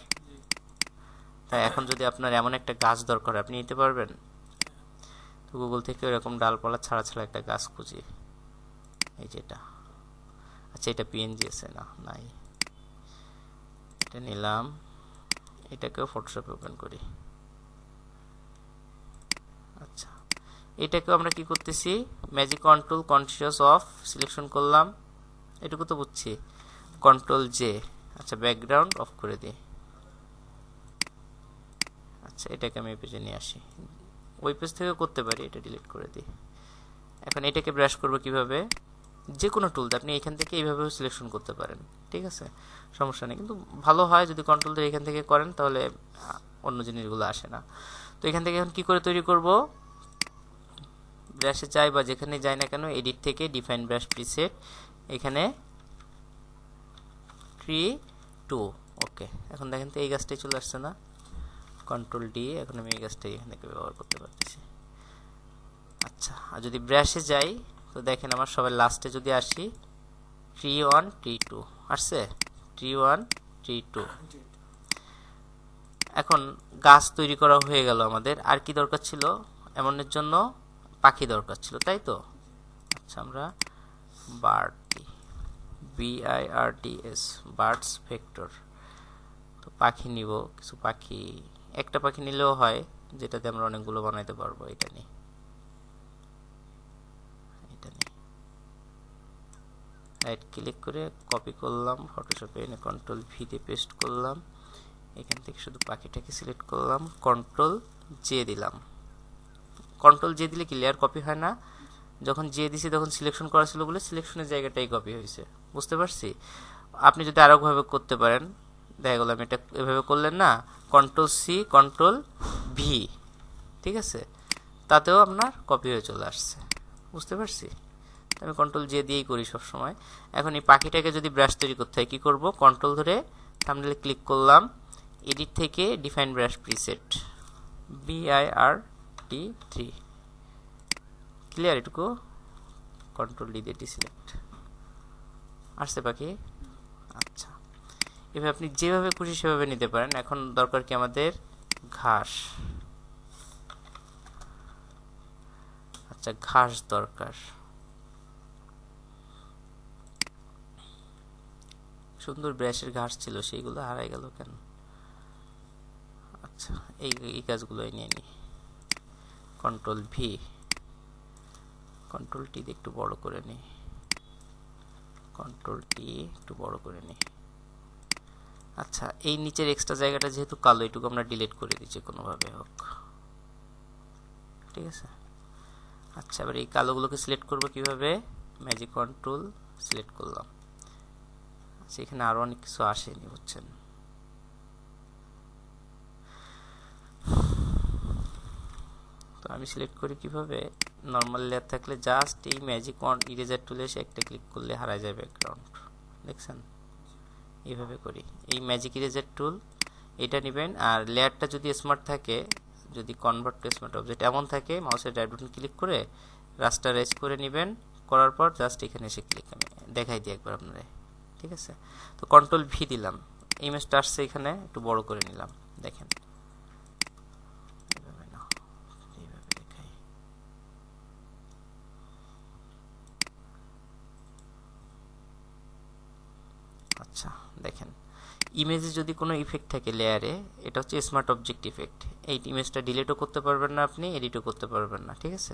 তাই এখন যদি আপনার এমন একটা গাছ দরকার, আপনি নিতে পারবেন। তো গুগল থেকে এরকম ডালপালা ছাড়া ছাড়া একটা গাছ খুঁজি, এই যেটা। আচ্ছা, এটা পিএনজি আছে না, নাই, এটা নিলাম, এটাকেও ফটোশপে ওপেন করি। আচ্ছা, এটাকেও আমরা কি করতেছি, magic control conscious of selection করলাম, এটুকু তো বুঝছি। কন্ট্রোল জে, আচ্ছা ব্যাকগ্রাউন্ড অফ করে দিই। আচ্ছা, এটাকে আমি এই পেজে নিয়ে আসি, ওই পেজ থেকে করতে পারি, এটা ডিলিট করে দিই। এখন এটাকে ব্রাশ করবো কিভাবে, যে কোনো টুল আপনি এখান থেকে এইভাবেও সিলেকশন করতে পারেন। ঠিক আছে, সমস্যা নেই, কিন্তু ভালো হয় যদি কন্ট্রোল দিয়ে এখান থেকে করেন, তাহলে অন্য জিনিসগুলো আসে না। তো এখান থেকে এখন কি করে তৈরি করব, ব্রাশে যাই বা যেখানে যাই না কেন, এডিট থেকে ডিফাইন ব্রাশ প্রিসেট, এখানে ট্রি 2, ওকে। এখন দেখেন তো এই গাছটাই চলে আসছে না, কন্ট্রোল ডি, এখন আমি এই গাছটাই এখান থেকে ব্যবহার করতে পারতেছি। আচ্ছা, আর যদি ব্রাশে যাই, তো দেখেন আমার সবার লাস্টে যদি আসি, ট্রি 1 ট্রি 2 আসছে, ট্রি 1 ট্রি 2। এখন গাছ তৈরি করা হয়ে গেল আমাদের। আর কি দরকার ছিল, এমনের জন্য পাখি দরকার ছিল, তাই তো। আচ্ছা, আমরা বার্ড, BIRDS, বার্ডস ভেক্টর, তো পাখি নিব, কিছু পাখি, একটা পাখি নিলেও হয়, যেটাতে আমরা অনেকগুলো বানাইতে পারবো। এটা নিই, এটা নিই, রাইট ক্লিক করে কপি করলাম, ফটোশপে এনে কন্ট্রোল ভি দিয়ে পেস্ট করলাম, এখান থেকে শুধু পাখিটাকে সিলেক্ট করলাম, কন্ট্রোল জে দিলাম। কন্ট্রোল জে দিলে কি লেয়ার কপি হয় না, যখন জে দিছি তখন সিলেকশন করা ছিল বলে সিলেকশনের জায়গাটাই কপি হয়েছে, বুঝতে পারছি। আপনি যদি আরেকভাবে করতে পারেন, দেখা গেল আমি এটা এভাবে করলেন না, কন্ট্রোল সি কন্ট্রোল ভি, ঠিক আছে, তাতেও আপনার কপি হয়ে চলে আসছে, বুঝতে পারছি। আমি কন্ট্রোল জে দিয়েই করি সব সময়। এখন এই পাখিটাকে যদি ব্রাশ তৈরি করতে হয়, কি করব, কন্ট্রোল ধরে থাম্বনেইলে ক্লিক করলাম, এডিট থেকে define brush preset, BIRD3, clear, এটুকু কন্ট্রোল ডি দিয়ে ডিসিলেক্ট, আসছে পাখি। আচ্ছা, এভাবে আপনি যেভাবে খুশি সেভাবে নিতে পারেন। এখন দরকার কি আমাদের, ঘাস। আচ্ছা, ঘাস দরকার, সুন্দর ব্রাশের ঘাস ছিল সেইগুলো হারাই গেল কেন? আচ্ছা, এই কাজগুলোই নিয়ে নিই। কন্ট্রোল ভি, কন্ট্রোল টি একটু বড় করে নিই, কন্ট্রোল টি একটু বড় করে নিই। আচ্ছা, এই নিচের এক্সট্রা জায়গাটা যেহেতু কালো, এটুকু আমরা ডিলিট করে দিচ্ছি কোনোভাবে হোক, ঠিক আছে। আচ্ছা, এবার এই কালোগুলোকে সিলেক্ট করব কিভাবে? ম্যাজিক কন্ট্রোল সিলেক্ট করলাম। আচ্ছা, এখানে আরো অনেক কিছু আসেনি, বুঝছেন। তো আমি সিলেক্ট করি কিভাবে? নর্মাল লেয়ার থাকলে জাস্ট এই ম্যাজিক ইরেজার টুলে এসে একটা ক্লিক করলে হারায় যায় ব্যাকগ্রাউন্ড, দেখছেন। এইভাবে করি। এই ম্যাজিক ইরেজার টুল এটা নেবেন, আর লেয়ারটা যদি স্মার্ট থাকে, যদি কনভার্ট টু স্মার্ট অবজেক্ট এমন থাকে, মাউসের রাইট বাটন ক্লিক করে রাস্টারাইজ করে নেবেন। করার পর জাস্ট এখানে এসে ক্লিক, আমি দেখাই দিই একবার আপনারা, ঠিক আছে। তো কন্ট্রোল ভি দিলাম, ইমেজটা আসছে এখানে, একটু বড় করে নিলাম, দেখেন এইভাবে না, এইভাবে দেখাই। আচ্ছা, দেখেন ইমেজে যদি কোনো ইফেক্ট থাকে লেয়ারে, এটা হচ্ছে স্মার্ট অবজেক্ট ইফেক্ট। এই ইমেজটা ডিলিটও করতে পারবেন না আপনি, এডিটও করতে পারবেন না, ঠিক আছে।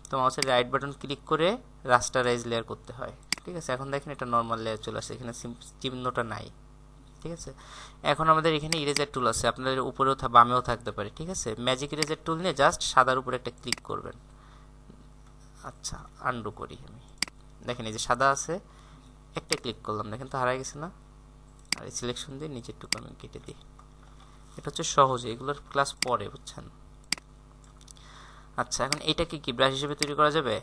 তো মাউসের রাইট বাটন ক্লিক করে রাস্টারাইজ লেয়ার করতে হয়, ঠিক আছে। এখন দেখেন এটা নর্মাল লেয়ার চলে আসছে, এখানে চিহ্নটা নাই, ঠিক আছে। এখন আমাদের এখানে ইরেজার টুল আছে, আপনাদের উপরেও বামেও থাকতে পারে, ঠিক আছে। ম্যাজিক ইরেজার টুল নিয়ে জাস্ট সাদার উপরে একটা ক্লিক করবেন। আচ্ছা, আন্ডু করি আমি, দেখেন এই যে সাদা আছে, একটা ক্লিক করলাম, দেখেন তো হারাই গেছে না। আর এই সিলেকশন দিয়ে নিচের টুকু আমি কেটে দিই। এটা হচ্ছে সহজে, এগুলোর ক্লাস পরে, বুঝছেন। আচ্ছা, এখন এটাকে কি ব্রাশ হিসেবে তৈরি করা যাবে?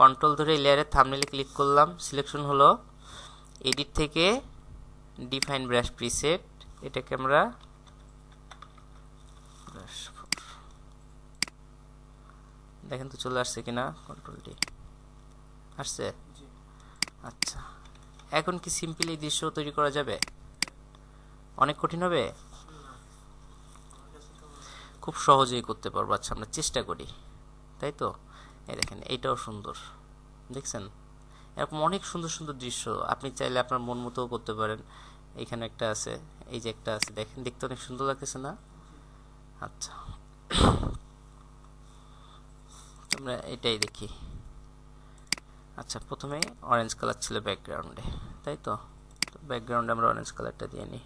কন্ট্রোল ধরে লেয়ারের থাম্বনেইলে ক্লিক করলাম, সিলেকশন হলো, এডিট থেকে ডিফাইন ব্রাশ প্রিসেট, এটাকে আমরা ব্রাশ, দেখেন তো চলে আসছে কিনা, কন্ট্রোল ডি আসছে। আচ্ছা, এখন কি সিম্পলি এই দৃশ্য তৈরি করা যাবে? অনেক কঠিন হবে? খুব সহজেই করতে পারবো। আচ্ছা, আমরা চেষ্টা করি, তাই তো। এই দেখেন, এইটাও সুন্দর, দেখছেন। এরকম অনেক সুন্দর সুন্দর দৃশ্য আপনি চাইলে আপনার মন মতোও করতে পারেন। এখানে একটা আছে, এই যে একটা আছে, দেখেন দেখতে অনেক সুন্দর লাগতেছে না? আচ্ছা, আমরা এটাই দেখি। আচ্ছা, প্রথমে অরেঞ্জ কালার ছিল ব্যাকগ্রাউন্ডে, তাই তো। ব্যাকগ্রাউন্ডে আমরা অরেঞ্জ কালারটা দিয়ে নিই।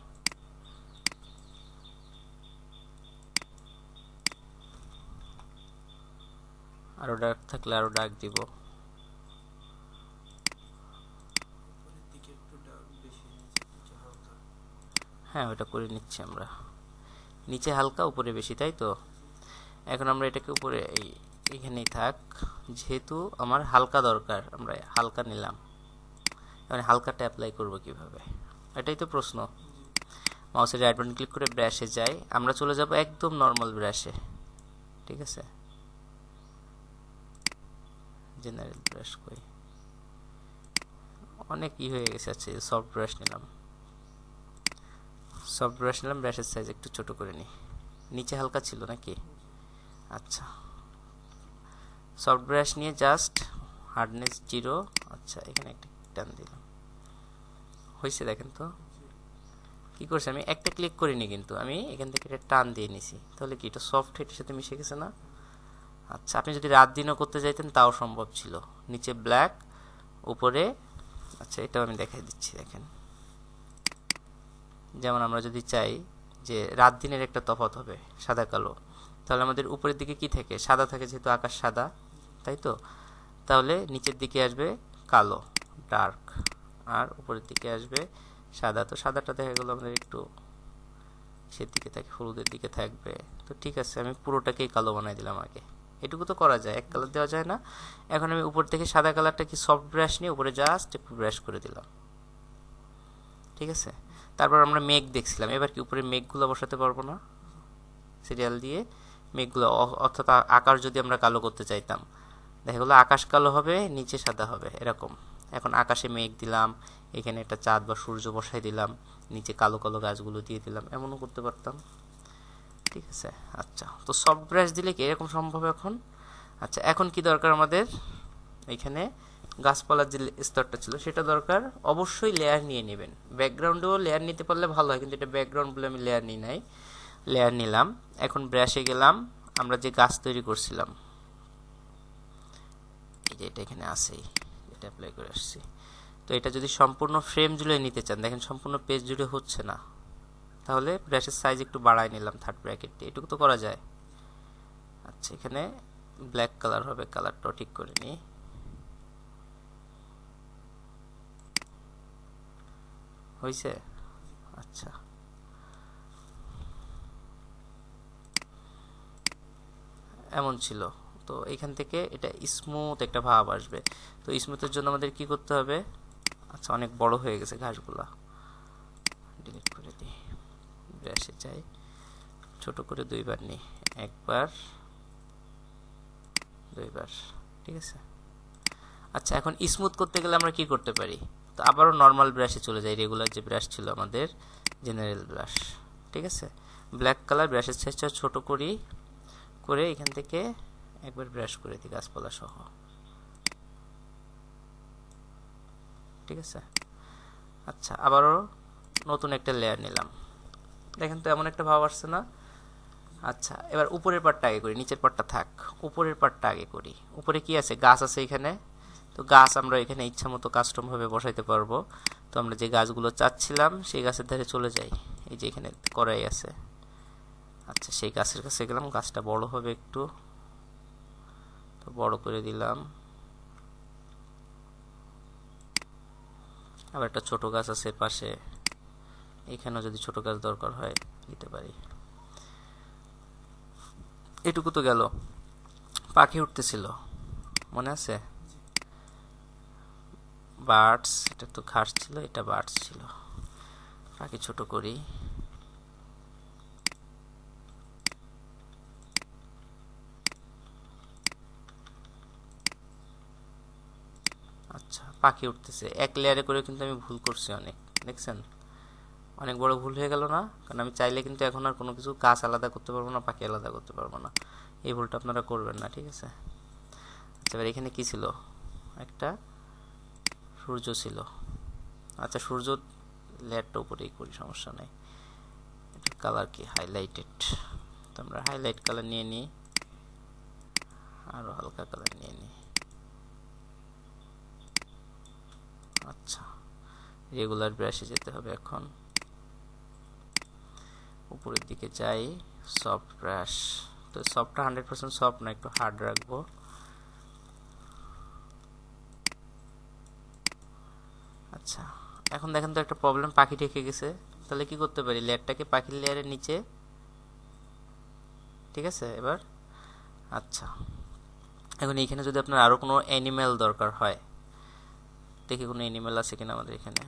আরো ডার্ক থাকলে আরো ডার্ক দিব। হ্যাঁ, ওটা করে নিচ্ছি আমরা, নিচে হালকা উপরে বেশি, তাই তো। এখন আমরা এটাকে উপরে এইখানেই থাক, যেহেতু আমার হালকা দরকার, আমরা হালকা নিলাম। এখন হালকাটা অ্যাপ্লাই করব কিভাবে, এটাই তো প্রশ্ন। মাউসের রাইট বাটন ক্লিক করে ব্রাশে যাই, আমরা চলে যাব একদম নর্মাল ব্রাশে, ঠিক আছে। জেনারেল ব্রাশ কই, অনেক হয়ে গেছে। আচ্ছা, সফট ব্রাশ নিলাম, সফট ব্রাশ নিলাম, ব্রাশের সাইজ একটু ছোট করে নিই। নিচে হালকা ছিল নাকি? আচ্ছা, সফট ব্রাশ নিয়ে জাস্ট হার্ডনেস 0, আচ্ছা এখানে একটা টান দিলাম, হয়েছে দেখেন তো। কি করছি আমি, একটা ক্লিক করিনি, কিন্তু আমি এখান থেকে একটা টান দিয়ে নিছি, তাহলে কি এটা সফট এটার সাথে মিশে গেছে না? আচ্ছা, আপনি যদি রাত দিনও করতে চাইতেন তাও সম্ভব ছিল। নিচে ব্ল্যাক, উপরে, আচ্ছা এটাও আমি দেখাই দিচ্ছি, দেখেন। যেমন আমরা যদি চাই যে রাত দিনের একটা তফাৎ হবে, সাদা কালো, তাহলে আমাদের উপরের দিকে কি থাকে? সাদা থাকে, যেহেতু আকাশ সাদা, তাই তো। তাহলে নিচের দিকে আসবে কালো, ডার্ক, আর উপরের দিকে আসবে সাদা। তো সাদাটা দেখা গেল আমাদের একটু সে দিকে থাকে, হলুদের দিকে থাকবে। তো ঠিক আছে, আমি পুরোটাকেই কালো বানাই দিলাম আগে। এটুকু তো করা যায়, এক কালার দেওয়া যায় না? এখন আমি উপর থেকে সাদা কালারটা কি সফট ব্রাশ নিয়ে উপরে জাস্ট একটু ব্রাশ করে দিলাম, ঠিক আছে। তারপর আমরা মেঘ দেখছিলাম, এবার কি উপরে মেঘগুলো বসাতে পারবো না? সিরিয়াল দিয়ে মেঘগুলো, অর্থাৎ আকাশ যদি আমরা কালো করতে চাইতাম, দেখা গেলো আকাশ কালো হবে, নিচে সাদা হবে, এরকম। এখন আকাশে মেঘ দিলাম, এখানে একটা চাঁদ বা সূর্য বসাই দিলাম, নিচে কালো কালো গাছগুলো দিয়ে দিলাম, এমনও করতে পারতাম, ঠিক আছে। আচ্ছা, তো সফট ব্রাশ দিলে কি এরকম সম্ভব এখন? আচ্ছা, এখন কি দরকার আমাদের? এখানে গাছপালার যে স্তরটা ছিল সেটা দরকার, অবশ্যই লেয়ার নিয়ে নেবেন। ব্যাকগ্রাউন্ডেও লেয়ার নিতে পারলে ভালো হয়, কিন্তু এটা ব্যাকগ্রাউন্ড বলে আমি লেয়ার নিই নাই। লেয়ার নিলাম। এখন ব্রাশে গেলাম, আমরা যে গাছ তৈরি করছিলাম এই যে এটা এখানে আছেই, এটা অ্যাপ্লাই করে আসছি। তো এটা যদি সম্পূর্ণ ফ্রেম জুড়ে নিতে চান, দেখেন সম্পূর্ণ পেজ জুড়ে হচ্ছে না, তাহলে ব্রাশের সাইজ একটু বাড়ায় নিলাম, থার্ড ব্র্যাকেট দিয়ে, এটুকু তো করা যায়। আচ্ছা, এখানে ব্ল্যাক কালার হবে, কালারটাও ঠিক করে নিই। হয়েছে? আচ্ছা, এমন ছিল। তো এখান থেকে এটা স্মুথ একটা ভাব আসবে। তো স্মুথের জন্য আমাদের কি করতে হবে? আচ্ছা, অনেক বড় হয়ে গেছে ঘাসগুলা, ডিলিট করে দিই। ব্রাশে যাই, ছোট করে দুইবার নিই, একবার দুইবার, ঠিক আছে। আচ্ছা, এখন স্মুথ করতে গেলে আমরা কি করতে পারি? তো আবারও নর্মাল ব্রাশে চলে যাই, রেগুলার যে ব্রাশ ছিল আমাদের, জেনারেল ব্রাশ, ঠিক আছে। ব্ল্যাক কালার, ব্রাশের সাইজটা ছোট করি, করে এখান থেকে একবার ব্রাশ করে দিই গাছপালা সহ, ঠিক আছে। আচ্ছা, আবারও নতুন একটা লেয়ার নিলাম, দেখেন তো এমন একটা ভাব আসছে না? আচ্ছা, এবার উপরের পার্টটা আগে করি, নিচের পার্টটা থাক, উপরের পার্টটা আগে করি। উপরে কি আছে? গাছ আছে এখানে। তো গাছ আমরা এখানে ইচ্ছা মতো কাস্টম ভাবে বসাইতে পারবো। তো আমরা যে গাছগুলো চাচ্ছিলাম সেই গাছের ধারে চলে যাই, এই যে এখানে করাই আছে। আচ্ছা, সেই গাছের কাছে গেলাম, গাছটা বড় হবে একটু, তো বড় করে দিলাম। আবার একটা ছোট গাছ আছে পাশে, এখানেও যদি ছোট গাছ দরকার হয় দিতে পারি। এটুকু তো গেল। পাখি উঠতেছিল, মনে আছে? বার্ডস, এটা তো ঘাস ছিল, এটা বার্ডস ছিল। পাখি ছোট করি, আচ্ছা পাখি উঠতেছে। এক লেয়ারে করে কিন্তু আমি ভুল করছি অনেক, দেখছেন? অনেক বড় ভুল হয়ে গেল না? কারণ আমি চাইলে কিন্তু এখন আর কোনো কিছু গাছ আলাদা করতে পারবো না, পাখি আলাদা করতে পারবো না। এই ভুলটা আপনারা করবেন না, ঠিক আছে? আচ্ছা, এবার এখানে কি ছিল? একটা সূর্য ছিল। আচ্ছা, সূর্য লেয়ারটা উপরেই করি, সমস্যা নেই। এটার কালার কি? হাইলাইটেড। তো আমরা হাইলাইট কালার নিয়ে নিই, আরো হালকা কালার নিয়ে নিই। আচ্ছা, রেগুলার ব্রাশে যেতে হবে এখন, উপরের দিকে যাই, সফট ব্রাশ। তো সফটটা 100% সফট না, একটু হার্ড রাখবো। আচ্ছা, এখন দেখেন তো একটা প্রবলেম, পাখি ঢেকে গেছে। তাহলে কি করতে পারি? লেয়ারটাকে পাখির লেয়ারের নিচে, ঠিক আছে। এবার আচ্ছা, এখন এইখানে যদি আপনার আরো কোনো অ্যানিমেল দরকার হয়, দেখি কোনো অ্যানিমেল আছে কিনা আমাদের এখানে।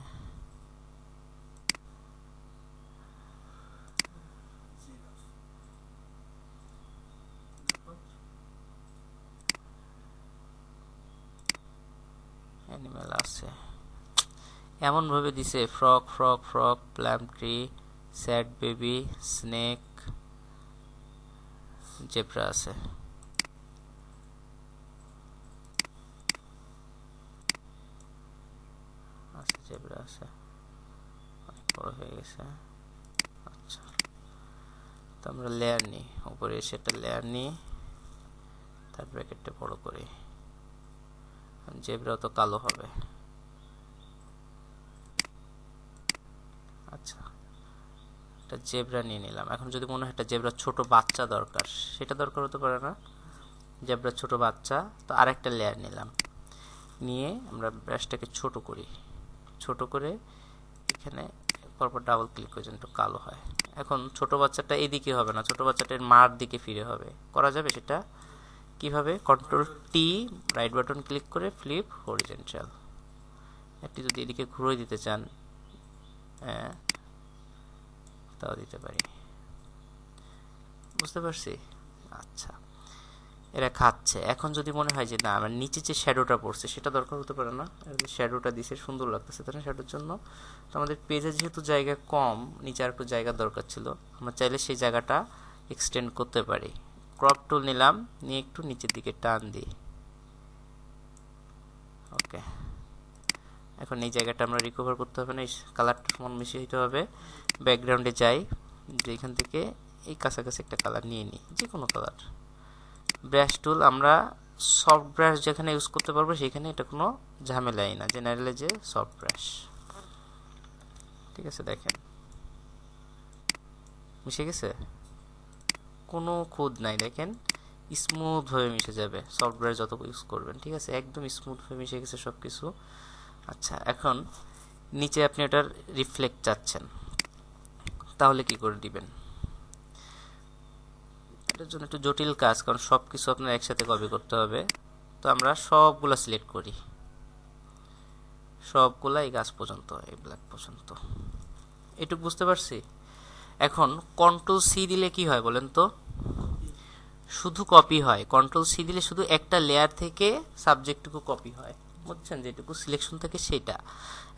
অ্যানিমেল আছে, এমন ভাবে দিছে, frock frock frock, plum tree, sad baby, snake, zebra আছে। আচ্ছা, জেব্রা আছে, অনেক বড় হয়ে গেছে। আচ্ছা, তো আমরা লেয়ার নিই, উপরে এসে একটা লেয়ার নিই, তার ব্র্যাকেটটা বড় করি। জেব্রা তো কালো হবে। আচ্ছা, একটা জেব্রা নিয়ে নিলাম। এখন যদি মনে হয় একটা জেব্রা ছোট বাচ্চা দরকার, সেটা দরকার হতে পারে না? জেব্রা ছোট বাচ্চা, তো আরেকটা লেয়ার নিলাম, নিয়ে আমরা ব্রাশটাকে ছোট করি, ছোট করে এখানে পরপর ডাবল ক্লিক করে যেন একটু কালো হয়। এখন ছোট বাচ্চাটা এদিকে হবে না, ছোট বাচ্চাটা মার দিকে ফিরে হবে। করা যাবে সেটা কিভাবে? Control T, right button click করে ফ্লিপ হরিজন্টাল। একটি যদি এদিকে ঘুরে দিতে চান, হ্যাঁ তাও দিতে পারি। বুঝতে পারছি? আচ্ছা, এরা খাচ্ছে। এখন যদি মনে হয় যে না, আমার নিচে যে শ্যাডোটা পড়ছে সেটা দরকার হতে পারে না, শ্যাডোটা দিছে সুন্দর লাগতেছে তাই না শ্যাডোর জন্য। তো আমাদের পেজে যেহেতু জায়গা কম, নিচে আর একটু জায়গা দরকার ছিল, আমরা চাইলে সেই জায়গাটা এক্সটেন্ড করতে পারি। ক্রপ টুল নিলাম, নিয়ে একটু নিচের দিকে টান দিই, ওকে। ওকে, এখন এই জায়গাটা আমরা রিকভার করতে হবে না, এই কালারটা সমান মিশিয়ে দিতে হবে। ব্যাকগ্রাউন্ডে যাই, যেখান থেকে এই কাছাকাছি একটা কালার নিয়ে নিই, যে কোনো কালার। ব্রাশ টুল আমরা সফট ব্রাশ যেখানে ইউজ করতে পারবো সেখানে এটা কোনো ঝামেলাই না, জেনারেলে যে সফট ব্রাশ। ঠিক আছে, দেখেন মিশে গেছে, কোনো খুঁত নাই, দেখেন স্মুথভাবে মিশে যাবে সফট ব্রাশ যত ইউজ করবেন। ঠিক আছে, একদম স্মুথভাবে মিশে গেছে সব কিছু। আচ্ছা, এখন নিচে আপনি ওটার রিফ্লেক্ট চাচ্ছেন, তাহলে কি করে দিবেন? এটার জন্য একটু জটিল কাজ, কারণ সব কিছু আপনার একসাথে কপি করতে হবে। তো আমরা সবগুলা সিলেক্ট করি, সবগুলা এই গাছ পর্যন্ত, এই ব্ল্যাক পর্যন্ত। এটুকু বুঝতে পারছি। এখন কন্ট্রোল সি দিলে কি হয় বলেন তো? শুধু কপি হয়। কন্ট্রোল সি দিলে শুধু একটা লেয়ার থেকে সাবজেক্টটুকু কপি হয়, বুঝছেন? যেটুকু সিলেকশন থাকে সেটা।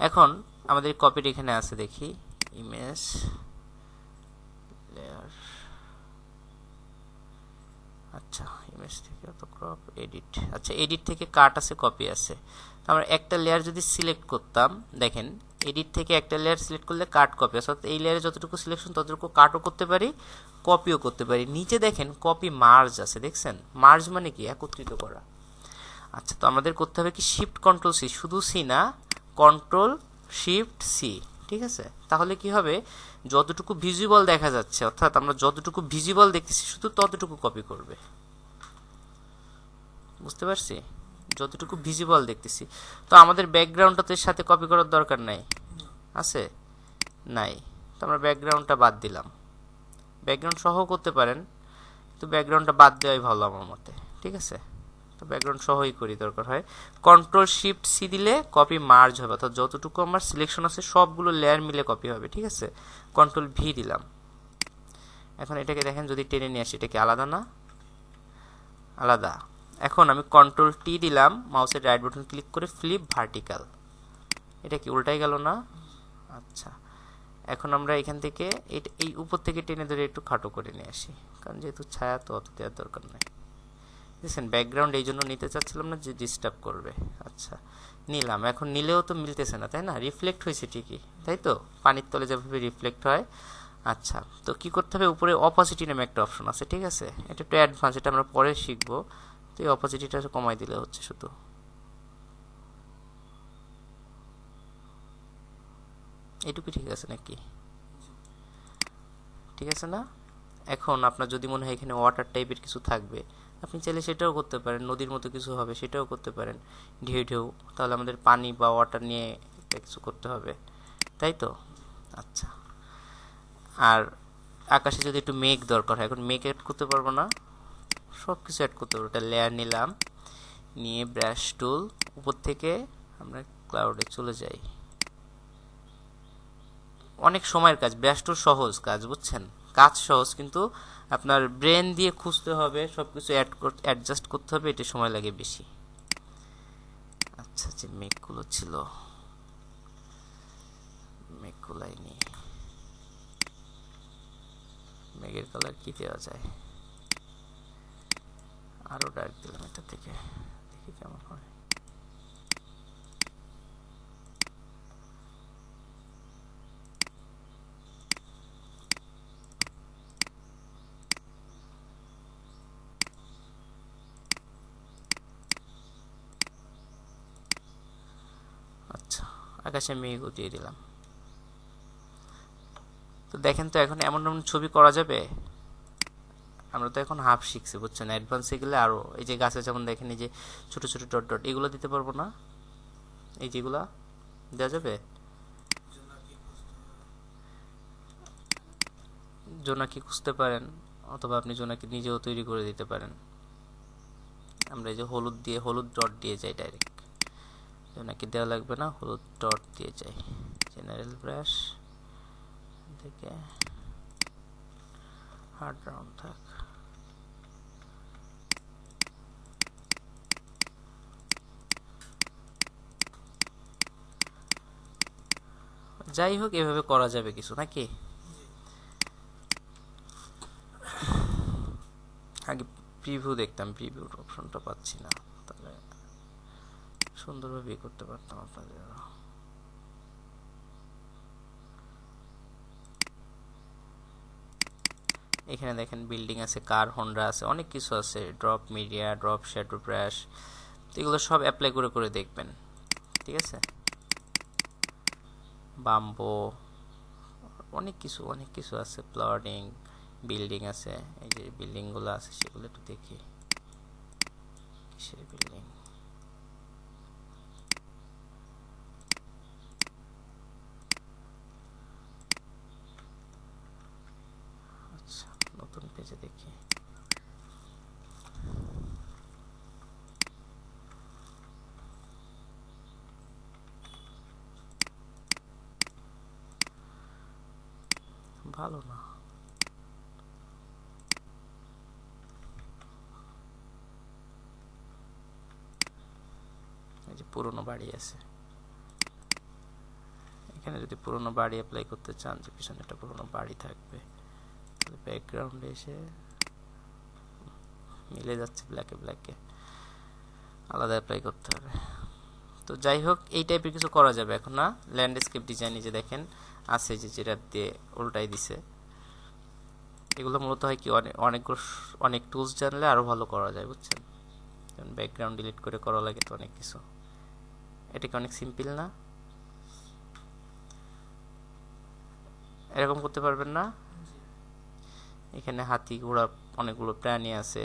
এখন আমাদের কপির এখানে আছে, দেখি ইমেজ লেয়ার। আচ্ছা, ইমেজ থেকে তো ক্রপ, এডিট। আচ্ছা, এডিট থেকে কাট আছে, কপি আছে। আমরা একটা লেয়ার যদি সিলেক্ট করতাম, দেখেন এডিট থেকে একটা লেয়ার সিলেক্ট করলে কাট, কপি, অর্থাৎ এই লেয়ারে যতটুকু সিলেকশন ততটুকু কাটও করতে পারি, কপিও করতে পারি। নিচে দেখেন কপি মার্জ আছে, দেখছেন? মার্জ মানে কি? একত্রিত করা। আচ্ছা, তো আমাদের করতে হবে কি, শিফট কন্ট্রোল সি, শুধু সি না, কন্ট্রোল শিফট সি। ঠিক আছে, তাহলে কি হবে, যতটুকু ভিজিবল দেখা যাচ্ছে, অর্থাৎ আমরা যতটুকু ভিজিবল দেখতেছি শুধু ততটুকু কপি করবে। বুঝতে পারছি? যতটুকু ভিজিবল দেখতেছি। তো আমাদের ব্যাকগ্রাউন্ডটাতে সাথে কপি করার দরকার নাই, আছে? নাই। তো আমরা ব্যাকগ্রাউন্ডটা বাদ দিলাম। ব্যাকগ্রাউন্ড সহ করতে পারেন, তো ব্যাকগ্রাউন্ডটা বাদ দেওয়াই ভালো আমার মতে। ঠিক আছে, তো ব্যাকগ্রাউন্ড সহই করি দরকার হয়। কন্ট্রোল শিফট সি দিলে কপি মার্জ হবে, অর্থাৎ যতটুকু আমার সিলেকশন আছে সবগুলো লেয়ার মিলে কপি হবে। ঠিক আছে, কন্ট্রোল ভি দিলাম। এখন এটাকে দেখেন, যদি টেনে নিয়ে আসি, এটা কি আলাদা না? আলাদা। এখন আমি কন্ট্রোল টি দিলাম, মাউসের রাইট বাটন ক্লিক করে ফ্লিপ ভার্টিক্যাল। এটা কি উল্টাই গেল না? আচ্ছা, এখন আমরা এখান থেকে এই উপর থেকে টেনে ধরে একটু খাটো করে নিয়ে আসি, কারণ যেহেতু ছায়া তো অত দেওয়ার দরকার নেই। দেখছেন, ব্যাকগ্রাউন্ড এই জন্য নিতে চাচ্ছিলাম না যে ডিস্টার্ব করবে। আচ্ছা, নিলাম। এখন নিলেও তো মিলতেছে না, তাই না? রিফ্লেক্ট হয়েছে ঠিকই, তাই তো? পানির তলে যেভাবে রিফ্লেক্ট হয়। আচ্ছা, তো কি করতে হবে, উপরে অপোজিটি নামে একটা অপশন আছে। ঠিক আছে, এটা একটু অ্যাডভান্স, এটা আমরা পরে শিখবো। তো এই অপোজিটিটা কমাই দিলে হচ্ছে শুধু। এটুকু ঠিক আছে নাকি? ঠিক আছে না? এখন আপনার যদি মনে হয় এখানে ওয়াটার টাইপের কিছু থাকবে, আপনি চাইলে সেটাও করতে পারেন। নদীর মতো কিছু হবে, সেটাও করতে পারেন। ঢেউ ঢেউ, তাহলে আমাদের পানি বা ওয়াটার নিয়ে কিছু করতে হবে, তাই তো? আচ্ছা, আর আকাশে যদি একটু মেঘ দরকার হয়, এখন মেঘ অ্যাড করতে পারবো না, সব কিছু অ্যাড করতে পারবো। একটা লেয়ার নিলাম, নিয়ে ব্রাশ টুল, উপর থেকে আমরা ক্লাউডে চলে যাই। অনেক সময়ের কাজ, ব্রাশ টুল সহজ কাজ, বুঝছেন? কাজ সহজ, কিন্তু আপনার ব্রেন দিয়ে খুঁজতে হবে, সবকিছু অ্যাডজাস্ট করতে হবে, এটা সময় লাগে বেশি। আচ্ছা, যে মেঘগুলো ছিল, মেঘগুলাই নিয়ে মেঘের কালার কি দেওয়া যায়? আরো ডার্ক দিলাম এটা থেকে, দেখি কেমন হয়। আচ্ছা, আকাশে মেঘ উঠিয়ে দিলাম। তো দেখেন তো, এখন এমন এমন ছবি করা যাবে। আমরা তো এখন হাফ শিখছি, বুঝছেন? অ্যাডভান্সে গেলে আরো, এই যে গাছে যেমন দেখেন এই যে ছোট ছোট ডট ডট, এগুলো দিতে পারবো না? এই যেগুলা দেওয়া যাবে। জোনাকি খুঁজতে পারেন, অথবা আপনি জোনাকি নিজেও তৈরি করে দিতে পারেন। আমরা এই যে হলুদ দিয়ে, হলুদ ডট দিয়ে যাই ডাইরেক্ট, জোনাকি দেওয়া লাগবে না, হলুদ ডট দিয়ে যাই। জেনারেল ব্রাশ থেকে হার্ড রাউন্ড থাক। যাই হোক, এভাবে করা যাবে কিছু নাকি? আগে প্রিভিউ দেখতাম, প্রিভিউর অপশনটা পাচ্ছি না, তাহলে সুন্দরভাবে করতে পারতাম আপনাদের। এখানে দেখেন বিল্ডিং আছে, কার, হোন্ডা আছে, অনেক কিছু আছে, drop media, drop shadow brush, এগুলো সব অ্যাপ্লাই করে করে দেখবেন, ঠিক আছে। বাম্বো, অনেক কিছু আছে, প্লটিং, বিল্ডিং আছে, এই যে বিল্ডিংগুলো আছে সেগুলো একটু দেখি, কিসের বিল্ডিং। আচ্ছা, নতুন পেজে দেখি। ভালো না, এই যে পুরনো বাড়ি আছে, এখানে যদি পুরনো বাড়ি অ্যাপ্লাই করতে চান, যে পিছনে একটা পুরনো বাড়ি থাকবে, ব্যাকগ্রাউন্ডে এসে মিলে যাচ্ছে, ব্ল্যাকে আলাদা অ্যাপ্লাই করতে হবে। তো যাই হোক, এই টাইপের কিছু করা যাবে এখন না। ল্যান্ডস্কেপ ডিজাইন যে দেখেন আছে, যে যেটা দিয়ে উল্টাই দিছে, এগুলো মূলত হয় কি অনেক টুলস জানলে আরো ভালো করা যায়, বুঝছেন। যেমন ব্যাকগ্রাউন্ড ডিলিট করে করা লাগে তো অনেক কিছু, এটা কি অনেক সিম্পল না? এরকম করতে পারবেন না? এখানে হাতি, ঘোড়া, অনেকগুলো প্রাণী আছে,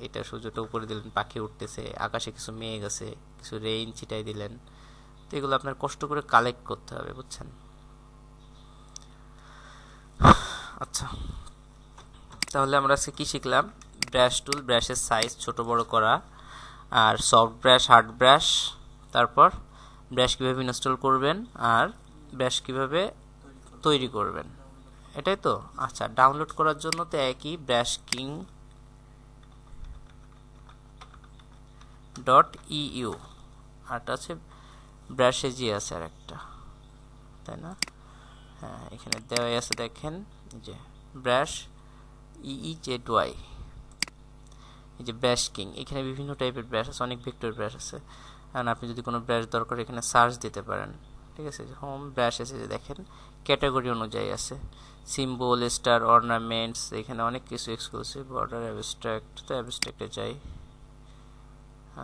এটা সূর্যটা উপরে দিলেন, পাখি উঠতেছে, আকাশে কিছু মেঘ আছে, কিছু রেইন ছিটাই দিলেন, তো এগুলো আপনার কষ্ট করে কালেক্ট করতে হবে, বুঝছেন। আচ্ছা, তাহলে আমরা আজকে কি শিখলাম? ব্রাশ টুল, ব্রাশের সাইজ ছোট বড় করা, আর সফট ব্রাশ, হার্ড ব্রাশ, তারপর ব্রাশ কীভাবে ইনস্টল করবেন, আর ব্রাশ কীভাবে তৈরি করবেন, এটাই তো। আচ্ছা, ডাউনলোড করার জন্য তো একই, ব্রাশ কিং .eu, আরটা আছে ব্রাশে জি আছে আর একটা, তাই না? হ্যাঁ, এখানে দেওয়াই আছে, দেখেন যে ব্রাশ EEZY, এই যে ব্রাশ কিং। এখানে বিভিন্ন টাইপের ব্রাশ আছে, অনেক ভেক্টর ব্রাশ আছে, কারণ আপনি যদি কোনো ব্রাশ দরকার এখানে সার্চ দিতে পারেন, ঠিক আছে। হোম ব্রাশ আছে, যে দেখেন ক্যাটাগরি অনুযায়ী আছে, সিম্বল, স্টার, অর্নামেন্টস, এখানে অনেক কিছু, এক্সক্লুসিভ, বর্ডার, অ্যাবস্ট্রাক্ট, তো অ্যাবস্ট্রাক্টে যাই।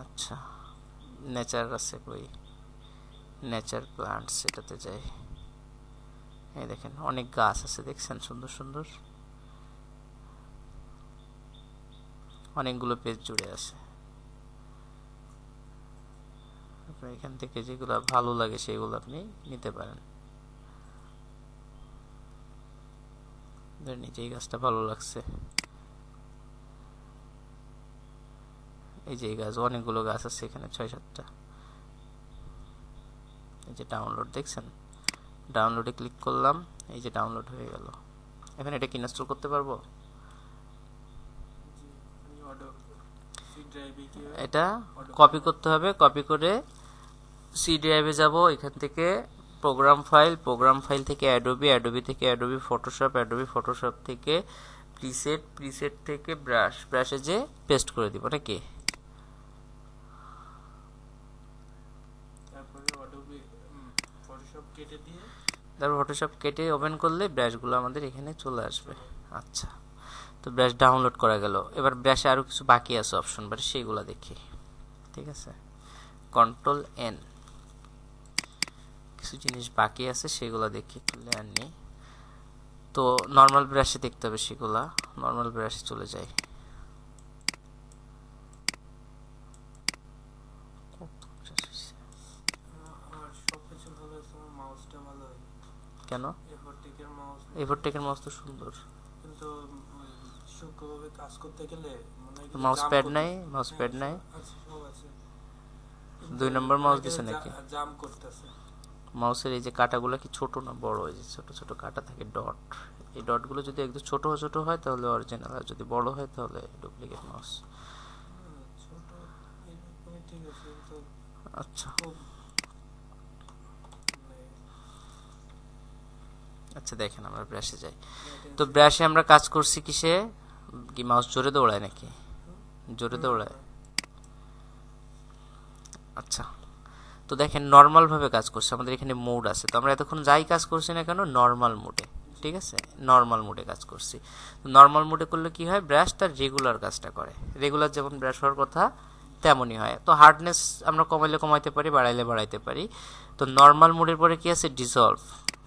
আচ্ছা, নেচার আছে, কই নেচার প্লান্টস, এটাতে যাই। এই দেখেন অনেক গাছ আছে, দেখছেন সুন্দর সুন্দর, অনেকগুলো পেজ জুড়ে আছে। আপনার এখান থেকে যেগুলো ভালো লাগে সেগুলো আপনি নিতে পারেন। ধরেন এই গাছটা ভালো লাগছে, এই যে এই গাছ, অনেকগুলো গাছ আছে এখানে, 6-7টা। এই যে ডাউনলোড, দেখছেন, ডাউনলোডে ক্লিক করলাম, এই যে ডাউনলোড হয়ে গেল। এখন এটা কি ইনস্টল করতে পারবো? এটা কপি করতে হবে, কপি করে সি ড্রাইভে যাব, এখান থেকে প্রোগ্রাম ফাইল থেকে অ্যাডোবি থেকে অ্যাডোবি ফটোশপ থেকে প্রিসেট থেকে ব্রাশে যে পেস্ট করে দিব নাকি। তারপর ফটোশপ কেটে ওপেন করলে ব্রাশগুলো আমাদের এখানে চলে আসবে। আচ্ছা, তো ব্রাশ ডাউনলোড করা গেল। এবার ব্রাশে আরো কিছু বাকি আছে অপশন বারে, সেইগুলো দেখি, ঠিক আছে। Ctrl+N, কিছু জিনিস বাকি আছে সেগুলো দেখি, লেয়ার নেই তো, নর্মাল ব্রাশে দেখতে হবে সেগুলা, নর্মাল ব্রাশে চলে যাই। কেন? এভারটেকের মাউস তো সুন্দর, কিন্তু সূক্ষ্মভাবে কাজ করতে গেলে মাউস প্যাড নাই, মাউস প্যাড নাই। 2 নম্বর মাউস দিছে নাকি? জাম করতেছে। মাউসের এই যে কাঁটাগুলো কি ছোট না বড়? এই যে ছোট ছোট কাঁটা থাকে, ডট, এই ডটগুলো যদি একদম ছোট ছোট হয় তাহলে অরিজিনাল, আর যদি বড় হয় তাহলে ডুপ্লিকেট মাউস। ছোট এরকমই ঠিক আছে, তো আচ্ছা আচ্ছা, দেখেন আমরা ব্রাশে যাই। তো ব্রাশে আমরা কাজ করছি কিসে? কি মাউস জোরে দৌড়ায় নাকি? জোরে দৌড়ায়। আচ্ছা, তো দেখেন নর্মাল ভাবে কাজ করছে, আমাদের এখানে মোড আছে। তো আমরা এতক্ষণ যাই কাজ করছি না কেন, নর্মাল মোডে, ঠিক আছে, নর্মাল মোডে কাজ করছি। নর্মাল মোডে করলে কি হয়, ব্রাশ তার রেগুলার কাজটা করে, রেগুলার যেমন ব্রাশ হওয়ার কথা তেমনই হয়। তো হার্ডনেস আমরা কমাইলে কমাইতে পারি, বাড়াইলে বাড়াইতে পারি। তো নর্মাল মোডের পরে কি আছে, ডিসলভ।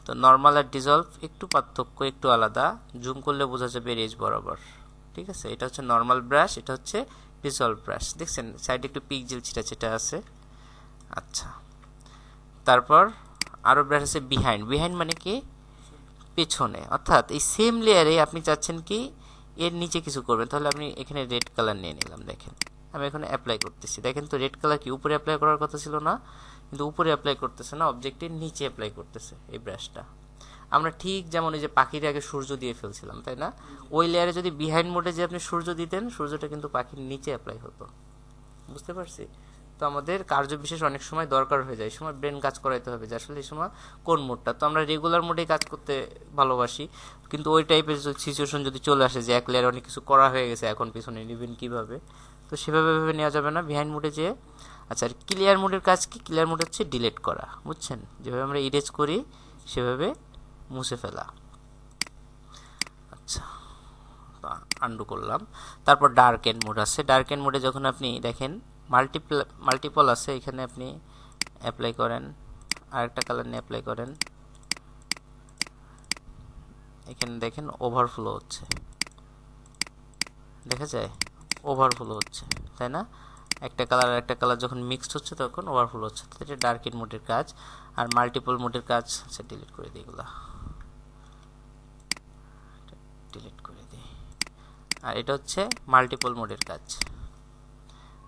তো নর্মাল আর ডিসলভ একটু পার্থক্য, একটু আলাদা, জুম করলে বোঝা যাবে রেজ বরাবর, ঠিক আছে। এটা হচ্ছে নর্মাল ব্রাশ, এটা হচ্ছে ডিসলভ ব্রাশ। দেখছেন সাইডে একটু পিকজেল ছিটা ছিটা আছে। আচ্ছা, তারপর আরো ব্রাশ আছে বিহাইন্ড। বিহাইন্ড মানে কি, পেছনে, অর্থাৎ এই সেম লেয়ারে আপনি চাচ্ছেন কি এর নিচে কিছু করবেন, তাহলে আপনি এখানে রেড কালার নিয়ে নিলাম। দেখেন আমি এখানে অ্যাপ্লাই করতেছি, দেখেন তো রেড কালার কি উপরে অ্যাপ্লাই করার কথা ছিল না, কিন্তু উপরে অ্যাপ্লাই করতেছে না, অবজেক্টের নিচে অ্যাপ্লাই করতেছে এই ব্রাশটা। আমরা ঠিক যেমন এই যে পাখির আগে সূর্য দিয়ে ফেলছিলাম, তাই না, ওই লেয়ারে যদি বিহাইন্ড মোডে যে আপনি সূর্য দিতেন, সূর্যটা কিন্তু পাখির নিচে অ্যাপ্লাই হতো। বুঝতে পারছি? তো আমাদের কার্য বিশেষ অনেক সময় দরকার হয়ে যায়, এই সময় ব্রেন কাজ করাইতে হবে যে আসলে এই সময় কোন মোডটা। তো আমরা রেগুলার মোডে কাজ করতে ভালোবাসি, কিন্তু ওই টাইপের সিচুয়েশন যদি চলে আসে যে এক লেয়ার অনেক কিছু করা হয়ে গেছে, এখন পিছনে নিবেন কিভাবে, তো সেভাবে ভেবে নেওয়া যাবে না, বিহাইন্ড মোডে যে। আচ্ছা, আর ক্লিয়ার মোডের কাজ কি, ক্লিয়ার মোড হচ্ছে ডিলিট করা, বুঝছেন, যেভাবে আমরা ইরেজ করি সেভাবে মুছে ফেলা। আচ্ছা, আন্ডু করলাম। তারপর ডার্ক এন্ড মোড আছে। ডার্ক এন্ড মোডে যখন আপনি দেখেন মাল্টিপল আছে, এখানে আপনি অ্যাপ্লাই করেন, আরেকটা কালার নিয়ে অ্যাপ্লাই করেন, এখানে দেখেন ওভারফ্লো হচ্ছে, দেখা যায় ওভারফ্লো হচ্ছে, তাই না, একটা কালার আর একটা কালার যখন মিক্সড হচ্ছে তখন ওভারফ্লো হচ্ছে। তো এটা ডার্ক এন্ড মোডের কাজ। আর মাল্টিপল মোডের কাজ, আচ্ছা ডিলিট করে দিই এগুলা, ডিলিট করে দিই। আর এটা হচ্ছে মাল্টিপল মোডের কাজ।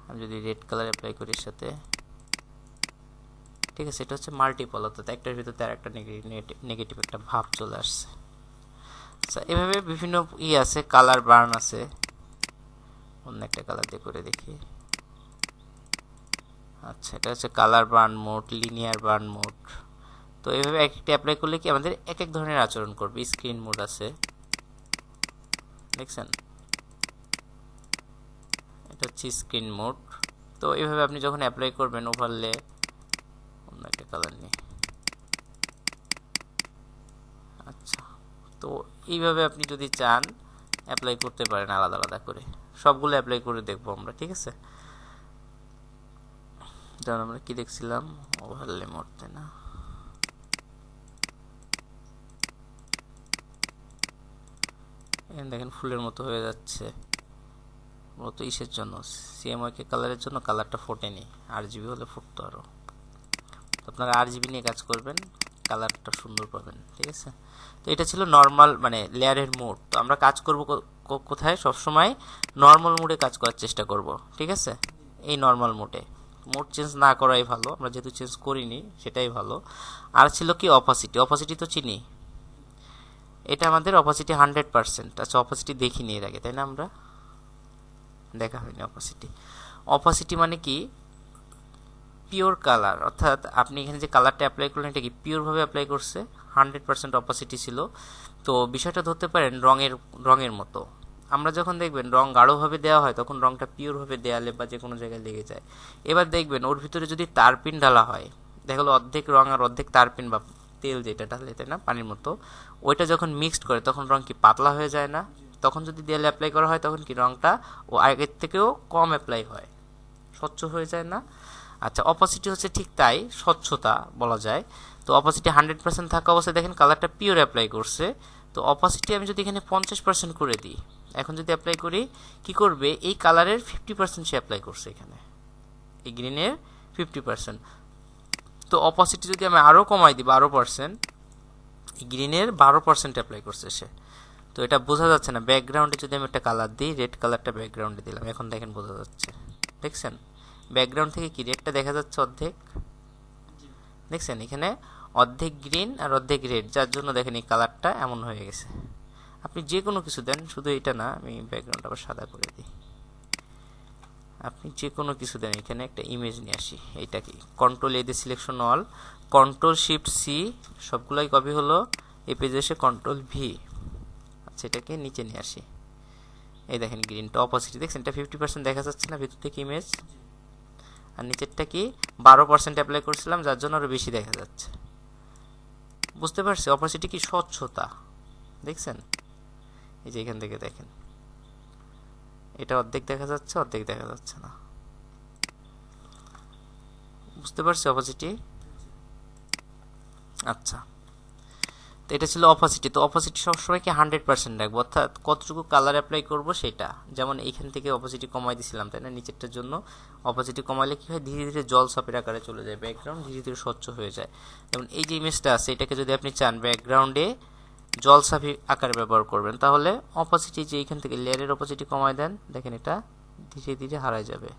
আমি যদি রেড কালার অ্যাপ্লাই করি এর সাথে, ঠিক আছে, এটা হচ্ছে মাল্টিপল, অর্থাৎ একটার ভিতরে আর একটা নেগেটিভ একটা ভাব চলে আসছে। আচ্ছা, এভাবে বিভিন্ন আছে, কালার বার্ন আছে, অন্য একটা কালার দিয়ে করে দেখি। আচ্ছা, এটা হচ্ছে colour burn mode, linear burn mode. তো এইভাবে একটা অ্যাপ্লাই করলে কি আমাদের এক এক ধরনের আচরণ করবে। স্ক্রিন মোড আছে, দেখছেন, এটা হচ্ছে স্ক্রিন মোড। তো এইভাবে আপনি যখন অ্যাপ্লাই করবেন ওভারলে, অন্য একটা কালার নিয়ে, আচ্ছা, তো এইভাবে আপনি যদি চান অ্যাপ্লাই করতে পারেন আলাদা আলাদা করে, সবগুলো অ্যাপ্লাই করে দেখবো আমরা, ঠিক আছে। যেমন আমরা কি দেখছিলাম, ওভারলে মোড, তাই না, দেখেন ফুলের মতো হয়ে যাচ্ছে, মূলত ইসের জন্য, সিএমওয়াই কালারের জন্য কালারটা ফোটেনি, আরজিবি হলে ফুটতো আরো। আপনারা আরজিবি নিয়ে কাজ করবেন, কালারটা সুন্দর পাবেন, ঠিক আছে। তো এটা ছিল নর্মাল মানে লেয়ারের মোড। তো আমরা কাজ করব কোথায়, সবসময় নর্মাল মোডে কাজ করার চেষ্টা করব, ঠিক আছে, এই নর্মাল মোডে। মোড চেঞ্জ না করাই ভালো, আমরা যেহেতু চেঞ্জ করিনি সেটাই ভালো। আর ছিল কি অপাসিটি, অপাসিটি তো চিনি, এটা আমাদের অপাসিটি 100%। আচ্ছা, অপাসিটি দেখিনি এর আগে, তাই না, আমরা দেখা হয়নি অপাসিটি। অপাসিটি মানে কি, পিওর কালার, অর্থাৎ আপনি এখানে যে কালারটা অ্যাপ্লাই করলেন এটা কি পিওরভাবে অ্যাপ্লাই করছে, 100% অপাসিটি ছিল। তো বিষয়টা ধরতে পারেন রঙের মতো। আমরা যখন দেখবেন রং গাঢ়ভাবে দেওয়া হয় তখন রংটা পিওরভাবে দেয়ালে বা যে কোনো জায়গায় লেগে যায়। এবার দেখবেন ওর ভিতরে যদি তারপিন ঢালা হয়, দেখা গেলো অর্ধেক রং আর অর্ধেক তারপিন বা তেল যেটা ঢালে, তাই না, পানির মতো, ওইটা যখন মিক্সড করে তখন রং কি পাতলা হয়ে যায় না। তখন যদি দেয়ালে অ্যাপ্লাই করা হয় তখন কি রংটা ও আগের থেকেও কম অ্যাপ্লাই হয়, স্বচ্ছ হয়ে যায় না। আচ্ছা, অপাসিটি হচ্ছে ঠিক তাই, স্বচ্ছতা বলা যায়। তো অপাসিটি 100% থাকা অবস্থায় দেখেন কালারটা পিওর অ্যাপ্লাই করছে। তো অপাসিটি আমি যদি এখানে 50% করে দিই, এখন যদি অ্যাপ্লাই করি, কি করবে, এই কালারের 50% সে অ্যাপ্লাই করছে এখানে, এই গ্রিনের 50%। তো অপাসিটি যদি আমি আরও কমাই দিই 12%, এই গ্রিনের 12% অ্যাপ্লাই করছে সে। তো এটা বোঝা যাচ্ছে না, ব্যাকগ্রাউন্ডে যদি আমি একটা কালার দিই, রেড কালারটা ব্যাকগ্রাউন্ডে দিলাম, এখন দেখেন বোঝা যাচ্ছে, দেখছেন ব্যাকগ্রাউন্ড থেকে কি রেডটা দেখা যাচ্ছে অর্ধেক, দেখছেন এখানে অর্ধেক গ্রিন আর অর্ধেক রেড, যার জন্য দেখেন এই কালারটা এমন হয়ে গেছে। আপনি যে কোনো কিছু দেন, শুধু এটা না, আমি ব্যাকগ্রাউন্ড আবার সাদা করে দিই, আপনি যে কোনো কিছু দেন, এখানে একটা ইমেজ নিয়ে আসি, এইটা কি কন্ট্রোল এ দিয়ে selection all, control shift C, সবগুলাই কপি হলো, এই পেজে এসে কন্ট্রোল ভি, আচ্ছা এটাকে নিচে নিয়ে আসি, এই দেখেন গ্রিনটা অপোজিট, দেখছেন এটা 50% দেখা যাচ্ছে না ভিতর থেকে ইমেজ। আর নিচেরটা কি 12% অ্যাপ্লাই করছিলাম, যার জন্য আরো বেশি দেখা যাচ্ছে। বুঝতে পারছি অপাসিটি কি স্বচ্ছতা দেখছেন? এই যে এখান থেকে দেখেন, এটা অর্ধেক দেখা যাচ্ছে, অর্ধেক দেখা যাচ্ছে না। বুঝতে পারছি অপাসিটি? আচ্ছা, তো এটা ছিল অপাসিটি। তো অপাসিটি সবসময় কি 100% রাখবো, অর্থাৎ কতটুকু কালার অ্যাপ্লাই করব সেটা। যেমন এইখান থেকে অপাসিটি কমাই দিছিলাম, তাই না? নিচেরটার জন্য অপাসিটি কমাইলে কি হয়, ধীরে ধীরে জল সাপের আকারে চলে যায়, ব্যাকগ্রাউন্ড ধীরে ধীরে স্বচ্ছ হয়ে যায়। যেমন এই যে ইমেজটা আছে, এটাকে যদি আপনি চান ব্যাকগ্রাউন্ডে জল সাপি আকারে ব্যবহার করবেন, তাহলে অপাসিটি যে এইখান থেকে লেয়ারের অপাসিটি কমাই দেন, দেখেন এটা ধীরে ধীরে হারায় যাবে,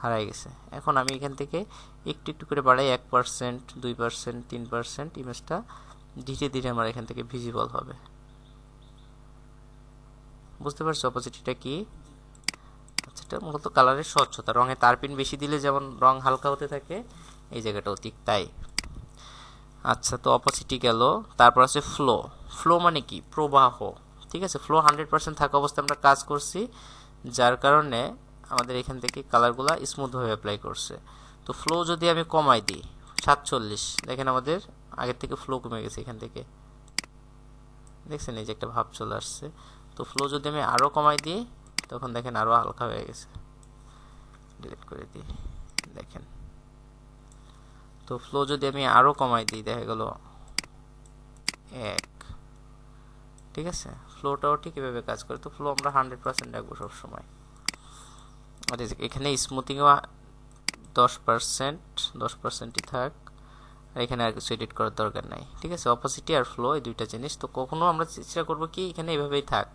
হারাই গেছে। এখন আমি এখান থেকে একটু একটু করে বাড়াই, 1%, 2%, 3%, ইমেজটা ধীরে ধীরে আমার এখান থেকে ভিজিবল হবে। বুঝতে পারছো অপোজিটটা কি? আচ্ছা, এটা মূলত কালারের স্বচ্ছতা। রঙে তারপিন বেশি দিলে যেমন রং হালকা হতে থাকে, এই জায়গাটাও ঠিক তাই। আচ্ছা, তো অপোজিটি গেল। তারপর আছে ফ্লো। ফ্লো মানে কি? প্রবাহ। ঠিক আছে, ফ্লো 100% থাকা অবস্থায় আমরা কাজ করছি, যার কারণে আমাদের এখান থেকে কালারগুলা স্মুথভাবে অ্যাপ্লাই করছে। তো ফ্লো যদি আমি কমাই দিই 47, দেখেন আমাদের আগের থেকে ফ্লো কমে গেছে এখান থেকে, দেখছেন এই যে একটা ভাব চলে আসছে। তো ফ্লো যদি আমি আরও কমাই দিই, তখন দেখেন আরও হালকা হয়ে গেছে। ডিলিট করে দিই, দেখেন। তো ফ্লো যদি আমি আরও কমাই দিই, দেখা গেল 1, ঠিক আছে? ফ্লোটাও ঠিক এভাবে কাজ করে। তো ফ্লো আমরা 100% রাখবো সবসময়। আর এখানে স্মুথিংও 10%ই থাক, আর এখানে আর কিছু এডিট করার দরকার নাই। ঠিক আছে, অপোসিটি আর ফ্লো এই দুইটা জিনিস। তো কখনো আমরা চেষ্টা করবো কি এখানে এভাবেই থাক,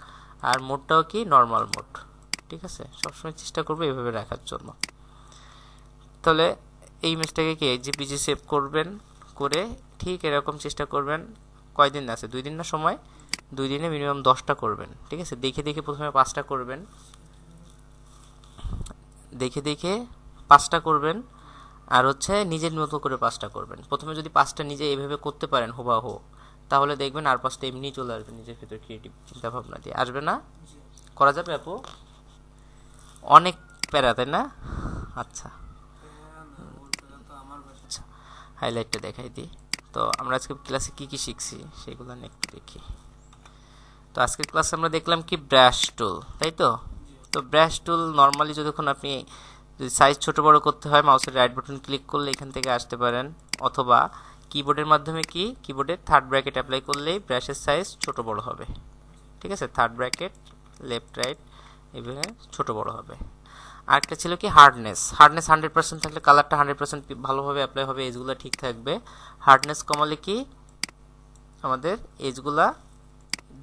আর মোডটাও কি নর্মাল মোড। ঠিক আছে, সবসময় চেষ্টা করবো এভাবে রাখার জন্য। তাহলে এই ইমেজটাকে কি জেপিজি সেভ করবেন, করে ঠিক এরকম চেষ্টা করবেন। কয়দিন আছে? 2 দিন না সময়? 2 দিনে মিনিমাম 10টা করবেন। ঠিক আছে, দেখে দেখে প্রথমে 5টা করবেন, দেখে দেখে 5টা করবেন, আর হচ্ছে নিজের মতো করে 5টা করবেন। প্রথমে যদি 5টা নিজে এইভাবে করতে পারেন হুবাহু, তাহলে দেখবেন আর 5টা এমনি চলে আসবে নিজের ভিতর, ক্রিয়েটিভ চিন্তা ভাবনা দিয়ে। আসবে না? করা যাবে আপু? অনেক প্যারা, তাই না? আচ্ছা, আচ্ছা, হাইলাইটটা দেখাই দিই। তো আমরা আজকে ক্লাসে কি কি শিখছি সেগুলো নিয়ে একটু দেখি। তো আজকের ক্লাসে আমরা দেখলাম কি ব্রাশ টুল, তাই তো? তো ব্রাশ টুল নর্মালি যখন আপনি যদি সাইজ ছোট বড় করতে হয়, মাউসের রাইট বাটন ক্লিক করলে এখান থেকে আসতে পারেন, অথবা কিবোর্ডের মাধ্যমে কি কিবোর্ডের থার্ড ব্র্যাকেট অ্যাপ্লাই করলেই ব্রাশের সাইজ ছোট বড় হবে। ঠিক আছে, থার্ড ব্র্যাকেট লেফট রাইট এভাবে ছোট বড় হবে। আরেকটা ছিল কি হার্ডনেস। হার্ডনেস 100% থাকলে কালারটা 100% ভালোভাবে অ্যাপ্লাই হবে, এজগুলো ঠিক থাকবে। হার্ডনেস কমালে কি আমাদের এজগুলা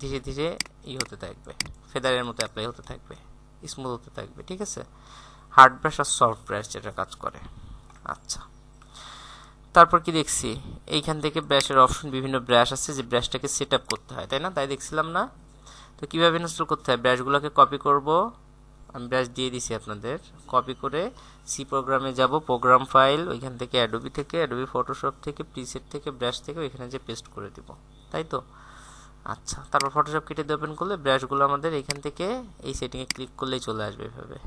ধীরে ধীরে হতে থাকবে, ফেদারের মতো অ্যাপ্লাই হতে থাকবে, স্মুথ হতে থাকবে। ঠিক আছে, হার্ড ব্রাশ আর সফট ব্রাশ যেটা কাজ করে। আচ্ছা, তারপর কি দেখছি, এইখান থেকে ব্রাশের অপশন, বিভিন্ন ব্রাশ আছে যে ব্রাশটাকে সেট আপ করতে হয়, তাই না? তাই দেখছিলাম না? তো কিভাবে ইনস্টল করতে হয়, ব্রাশগুলোকে কপি করব, আমি ব্রাশ দিয়ে দিছি আপনাদের। কপি করে সি প্রোগ্রামে যাব, প্রোগ্রাম ফাইল, ওইখান থেকে অ্যাডোবি থেকে, অ্যাডোবি ফটোশপ থেকে, প্রিসেট থেকে, ব্রাশ থেকে ওইখানে যে পেস্ট করে দিব, তাই তো? আচ্ছা, তারপর ফটোশপ কেটে দিয়ে ওপেন করলে ব্রাশগুলো আমাদের এখান থেকে এই সেটিংয়ে ক্লিক করলেই চলে আসবে এভাবে।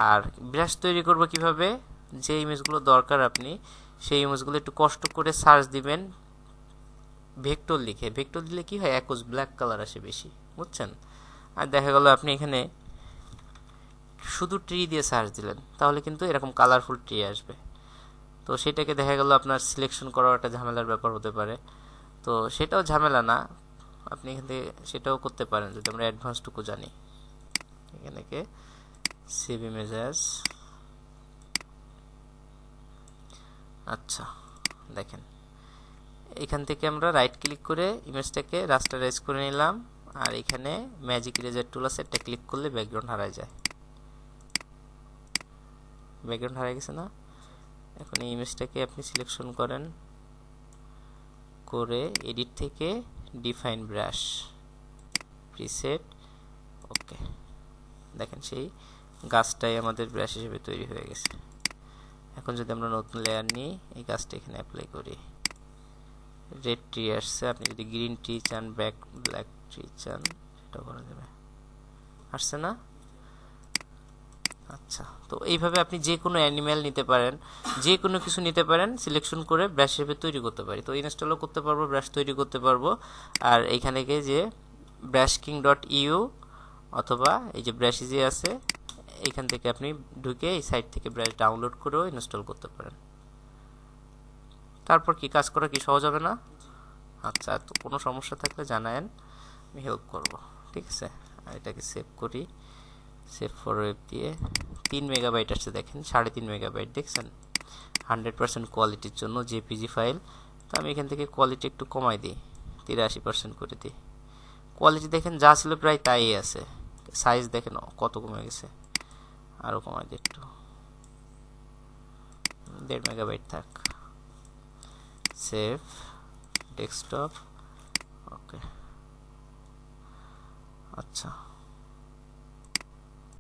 আর ব্রাশ তৈরি করব কিভাবে, যে ইমেজগুলো দরকার আপনি সেই ইমেজগুলো একটু কষ্ট করে সার্চ দিবেন ভেক্টর লিখে। ভেক্টর দিলে কি হয়, একজ ব্ল্যাক কালার আসে বেশি, বুঝছেন? আর দেখা গেল আপনি এখানে শুধু ট্রি দিয়ে সার্চ দিলেন, তাহলে কিন্তু এরকম কালারফুল ট্রি আসবে। তো সেটাকে দেখা গেল আপনার সিলেকশন করার একটা ঝামেলার ব্যাপার হতে পারে। তো সেটাও ঝামেলা না, আপনি এখান থেকে সেটাও করতে পারেন যদি আমরা অ্যাডভান্সটুকু জানি। এখানে সেভ ইমেজেস। আচ্ছা, দেখেন এখান থেকে আমরা রাইট ক্লিক করে ইমেজটাকে রাস্টারাইজ করে নিলাম, আর এখানে ম্যাজিক ইরেজার টুল আছে, এটা ক্লিক করলে ব্যাকগ্রাউন্ড হারায় যায়। ব্যাকগ্রাউন্ড হারাই গেছে না? এখন এই ইমেজটাকে আপনি সিলেকশন করেন, করে এডিট থেকে ডিফাইন ব্রাশ, প্রিসেট, ওকে। দেখেন সেই গাছটাই আমাদের ব্রাশ হিসেবে তৈরি হয়ে গেছে। এখন যদি আমরা নতুন লেয়ার নিই, এই গাছটা এখানে অ্যাপ্লাই করি, রেড ট্রি আসছে। আপনি যদি গ্রিন ট্রি চান, ব্ল্যাক ট্রি চান, সেটাও করা যাবে। আসছে না? আচ্ছা, তো এইভাবে আপনি যে কোনো অ্যানিম্যাল নিতে পারেন, যে কোনো কিছু নিতে পারেন, সিলেকশন করে ব্রাশ শেপে তৈরি করতে পারি। তো ইনস্টলও করতে পারবো, ব্রাশ তৈরি করতে পারবো। আর এইখানে গিয়ে যে brushking.eu অথবা এই যে ব্রাশ ইজি আছে, এইখান থেকে আপনি ঢুকে এই সাইট থেকে ব্রাশ ডাউনলোড করেও ইনস্টল করতে পারেন। তারপর কি কাজ করা কি সহজ হবে না? আচ্ছা, তো কোনো সমস্যা থাকলে জানায়েন, আমি হেল্প করব। ঠিক আছে, আর এটাকে সেভ করি। সেভ ফর ওয়েব দিয়ে 3 মেগাবাইট আসছে, দেখেন 3.5 মেগাবাইট, দেখছেন 100% কোয়ালিটির জন্য জেপিজি ফাইল। তো আমি এখান থেকে কোয়ালিটি একটু কমাই দিই, 83% করে দিই। কোয়ালিটি দেখেন যা ছিল প্রায় তাই আছে, সাইজ দেখেন কত কমে গেছে, আরও কমাই দিই একটু, 1.5 মেগাবাইট থাক। সেভ ডেস্কটপ, ওকে। আচ্ছা,